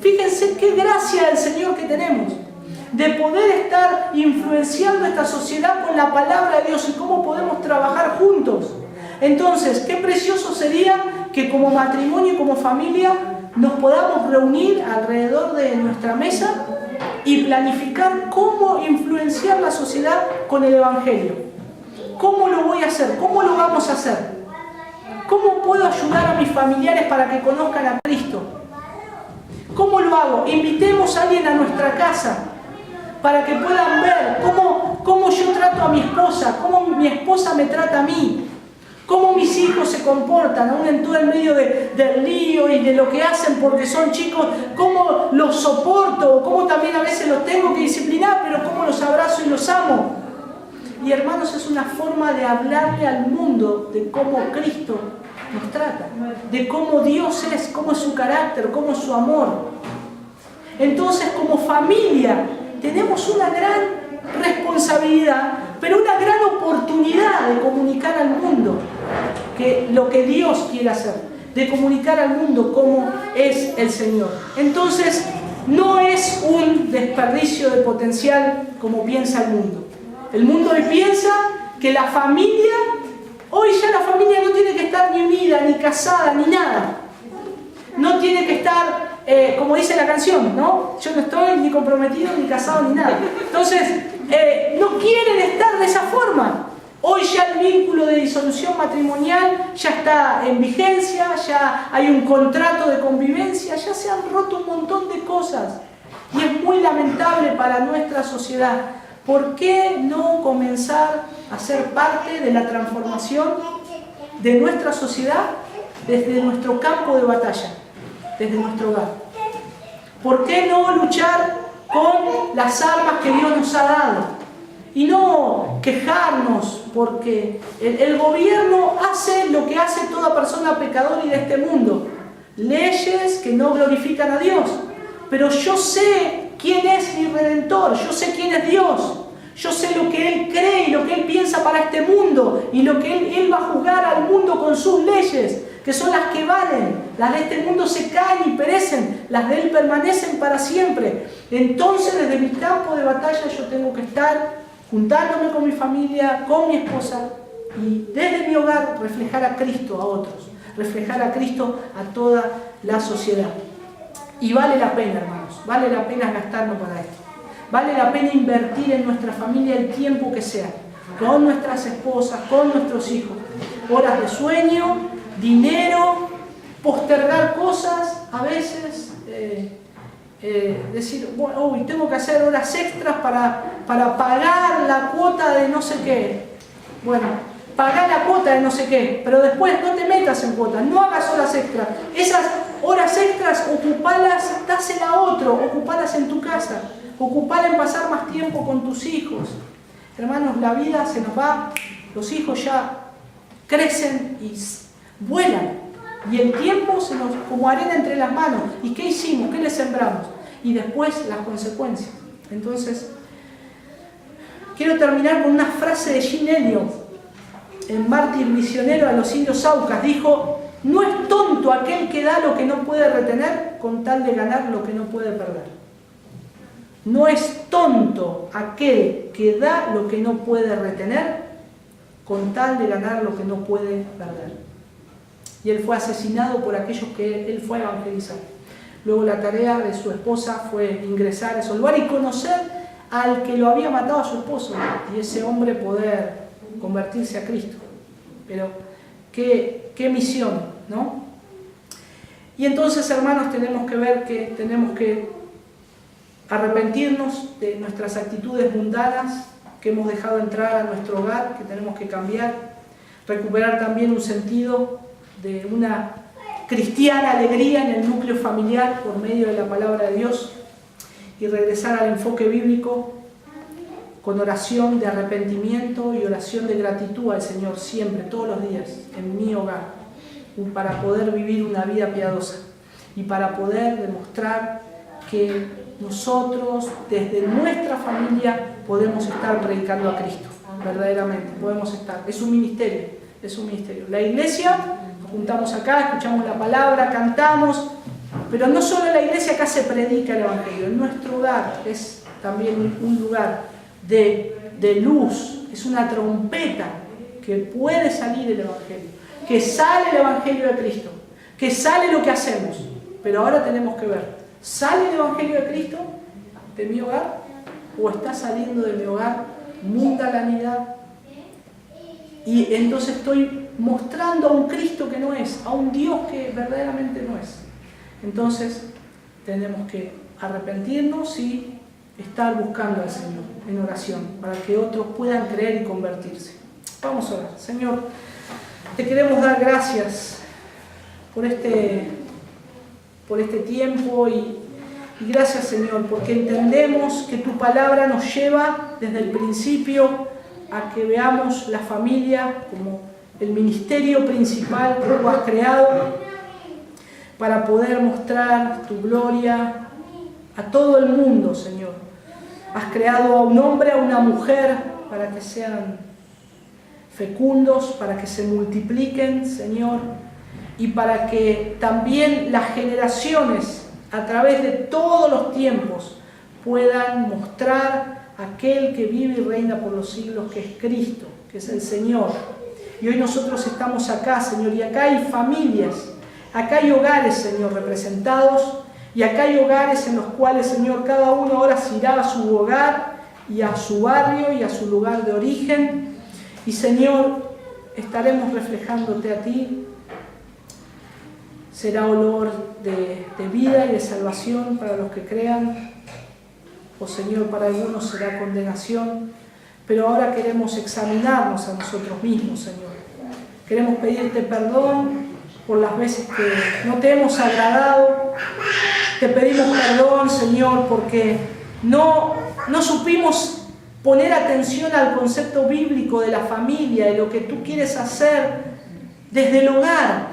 Fíjense qué gracia del Señor que tenemos. de poder estar influenciando esta sociedad con la palabra de Dios y cómo podemos trabajar juntos. Entonces, qué precioso sería que como matrimonio y como familia nos podamos reunir alrededor de nuestra mesa y planificar cómo influenciar la sociedad con el Evangelio. ¿Cómo lo voy a hacer? ¿Cómo lo vamos a hacer? ¿Cómo puedo ayudar a mis familiares para que conozcan a Cristo? ¿Cómo lo hago? Invitemos a alguien a nuestra casa para que puedan ver cómo yo trato a mi esposa, cómo mi esposa me trata a mí, cómo mis hijos se comportan, aún en todo el medio del lío y de lo que hacen porque son chicos, cómo los soporto, cómo también a veces los tengo que disciplinar, pero cómo los abrazo y los amo. Y hermanos, es una forma de hablarle al mundo de cómo Cristo nos trata, de cómo Dios es, cómo es su carácter, cómo es su amor. Entonces, como familia, tenemos una gran responsabilidad, pero una gran oportunidad de comunicar al mundo lo que Dios quiere hacer, de comunicar al mundo cómo es el Señor. Entonces, no es un desperdicio de potencial como piensa el mundo. El mundo hoy piensa que la familia, hoy ya la familia no tiene que estar ni unida, ni casada, ni nada. No tiene que estar, como dice la canción, ¿no? Yo no estoy ni comprometido, ni casado, ni nada. Entonces, no quieren estar de esa forma. Hoy ya el vínculo de disolución matrimonial ya está en vigencia, ya hay un contrato de convivencia, ya se han roto un montón de cosas. Y es muy lamentable para nuestra sociedad. ¿Por qué no comenzar a ser parte de la transformación de nuestra sociedad desde nuestro campo de batalla, desde nuestro hogar? ¿Por qué no luchar con las armas que Dios nos ha dado? Y no quejarnos porque el gobierno hace lo que hace toda persona pecadora y de este mundo. Leyes que no glorifican a Dios. Pero yo sé quién es mi Redentor, yo sé quién es Dios. Yo sé lo que Él cree y lo que Él piensa para este mundo y lo que Él va a juzgar al mundo con sus leyes, que son las que valen. Las de este mundo se caen y perecen, las de Él permanecen para siempre. Entonces, desde mi campo de batalla yo tengo que estar juntándome con mi familia, con mi esposa y desde mi hogar reflejar a Cristo a otros, reflejar a Cristo a toda la sociedad. Y vale la pena, hermanos, vale la pena gastarnos para esto. Vale la pena invertir en nuestra familia el tiempo que sea, con nuestras esposas, con nuestros hijos. Horas de sueño, dinero, postergar cosas, a veces decir, bueno, uy, tengo que hacer horas extras para pagar la cuota de no sé qué. Bueno, pagar la cuota de no sé qué, pero después no te metas en cuotas, no hagas horas extras. Esas horas extras, ocupalas, dásela a otro, ocupalas en tu casa. Ocupar en pasar más tiempo con tus hijos. Hermanos, la vida se nos va, los hijos ya crecen y vuelan. Y el tiempo se nos como arena entre las manos. ¿Y qué hicimos? ¿Qué le sembramos? Y después las consecuencias. Entonces, quiero terminar con una frase de Jean Elliott, el mártir misionero a los indios Aucas. Dijo, no es tonto aquel que da lo que no puede retener con tal de ganar lo que no puede perder. No es tonto aquel que da lo que no puede retener con tal de ganar lo que no puede perder. Y él fue asesinado por aquellos que él fue a evangelizar. Luego la tarea de su esposa fue ingresar a ese lugar y conocer al que lo había matado a su esposo y ese hombre poder convertirse a Cristo. Pero qué misión, ¿no? Y entonces, hermanos, tenemos que ver que tenemos que arrepentirnos de nuestras actitudes mundanas que hemos dejado entrar a nuestro hogar, que tenemos que cambiar, recuperar también un sentido de una cristiana alegría en el núcleo familiar por medio de la palabra de Dios y regresar al enfoque bíblico con oración de arrepentimiento y oración de gratitud al Señor siempre, todos los días, en mi hogar, para poder vivir una vida piadosa y para poder demostrar que nosotros, desde nuestra familia, podemos estar predicando a Cristo, verdaderamente, podemos estar. Es un ministerio, es un ministerio. La iglesia, nos juntamos acá, escuchamos la palabra, cantamos, pero no solo en la iglesia acá se predica el Evangelio, en nuestro hogar es también un lugar de luz, es una trompeta que puede salir el Evangelio, que sale el Evangelio de Cristo, que sale lo que hacemos. Pero ahora tenemos que ver, ¿sale el Evangelio de Cristo de mi hogar? ¿O está saliendo de mi hogar mundanalidad? Y entonces estoy mostrando a un Cristo que no es, a un Dios que verdaderamente no es. Entonces tenemos que arrepentirnos y estar buscando al Señor en oración para que otros puedan creer y convertirse. Vamos a orar. Señor, te queremos dar gracias por este tiempo y gracias, Señor, porque entendemos que tu palabra nos lleva desde el principio a que veamos la familia como el ministerio principal que tú has creado para poder mostrar tu gloria a todo el mundo, Señor. Has creado a un hombre, a una mujer, para que sean fecundos, para que se multipliquen, Señor, y para que también las generaciones, a través de todos los tiempos, puedan mostrar a aquel que vive y reina por los siglos, que es Cristo, que es el Señor. Y hoy nosotros estamos acá, Señor, y acá hay familias, acá hay hogares, Señor, representados, y acá hay hogares en los cuales, Señor, cada uno ahora se irá a su hogar y a su barrio y a su lugar de origen. Y, Señor, estaremos reflejándote a ti. Será olor de vida y de salvación para los que crean. O, Señor, para algunos será condenación. Pero ahora queremos examinarnos a nosotros mismos, Señor. Queremos pedirte perdón por las veces que no te hemos agradado. Te pedimos perdón, Señor, porque no supimos poner atención al concepto bíblico de la familia y lo que tú quieres hacer desde el hogar.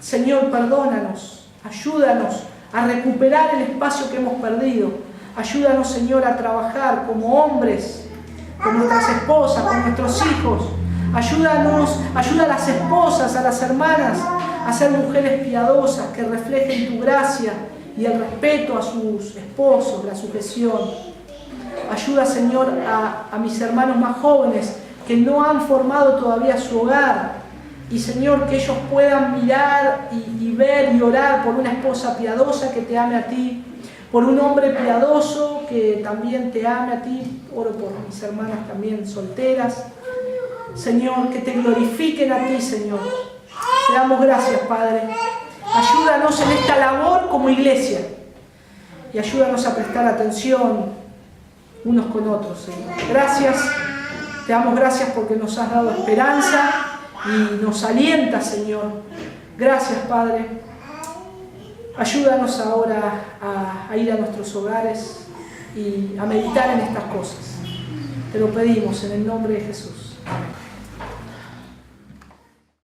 Señor, perdónanos, ayúdanos a recuperar el espacio que hemos perdido. Ayúdanos, Señor, a trabajar como hombres, con nuestras esposas, con nuestros hijos. Ayuda a las esposas, a las hermanas, a ser mujeres piadosas que reflejen tu gracia y el respeto a sus esposos, la sujeción. Ayuda, Señor, a mis hermanos más jóvenes que no han formado todavía su hogar. Y, Señor, que ellos puedan mirar y ver y orar por una esposa piadosa que te ame a ti, por un hombre piadoso que también te ame a ti. Oro por mis hermanas también solteras. Señor, que te glorifiquen a ti, Señor. Te damos gracias, Padre. Ayúdanos en esta labor como iglesia y ayúdanos a prestar atención unos con otros, Señor. Gracias, te damos gracias porque nos has dado esperanza y nos alienta, Señor. Gracias, Padre. Ayúdanos ahora a ir a nuestros hogares y a meditar en estas cosas. Te lo pedimos en el nombre de Jesús. Amén.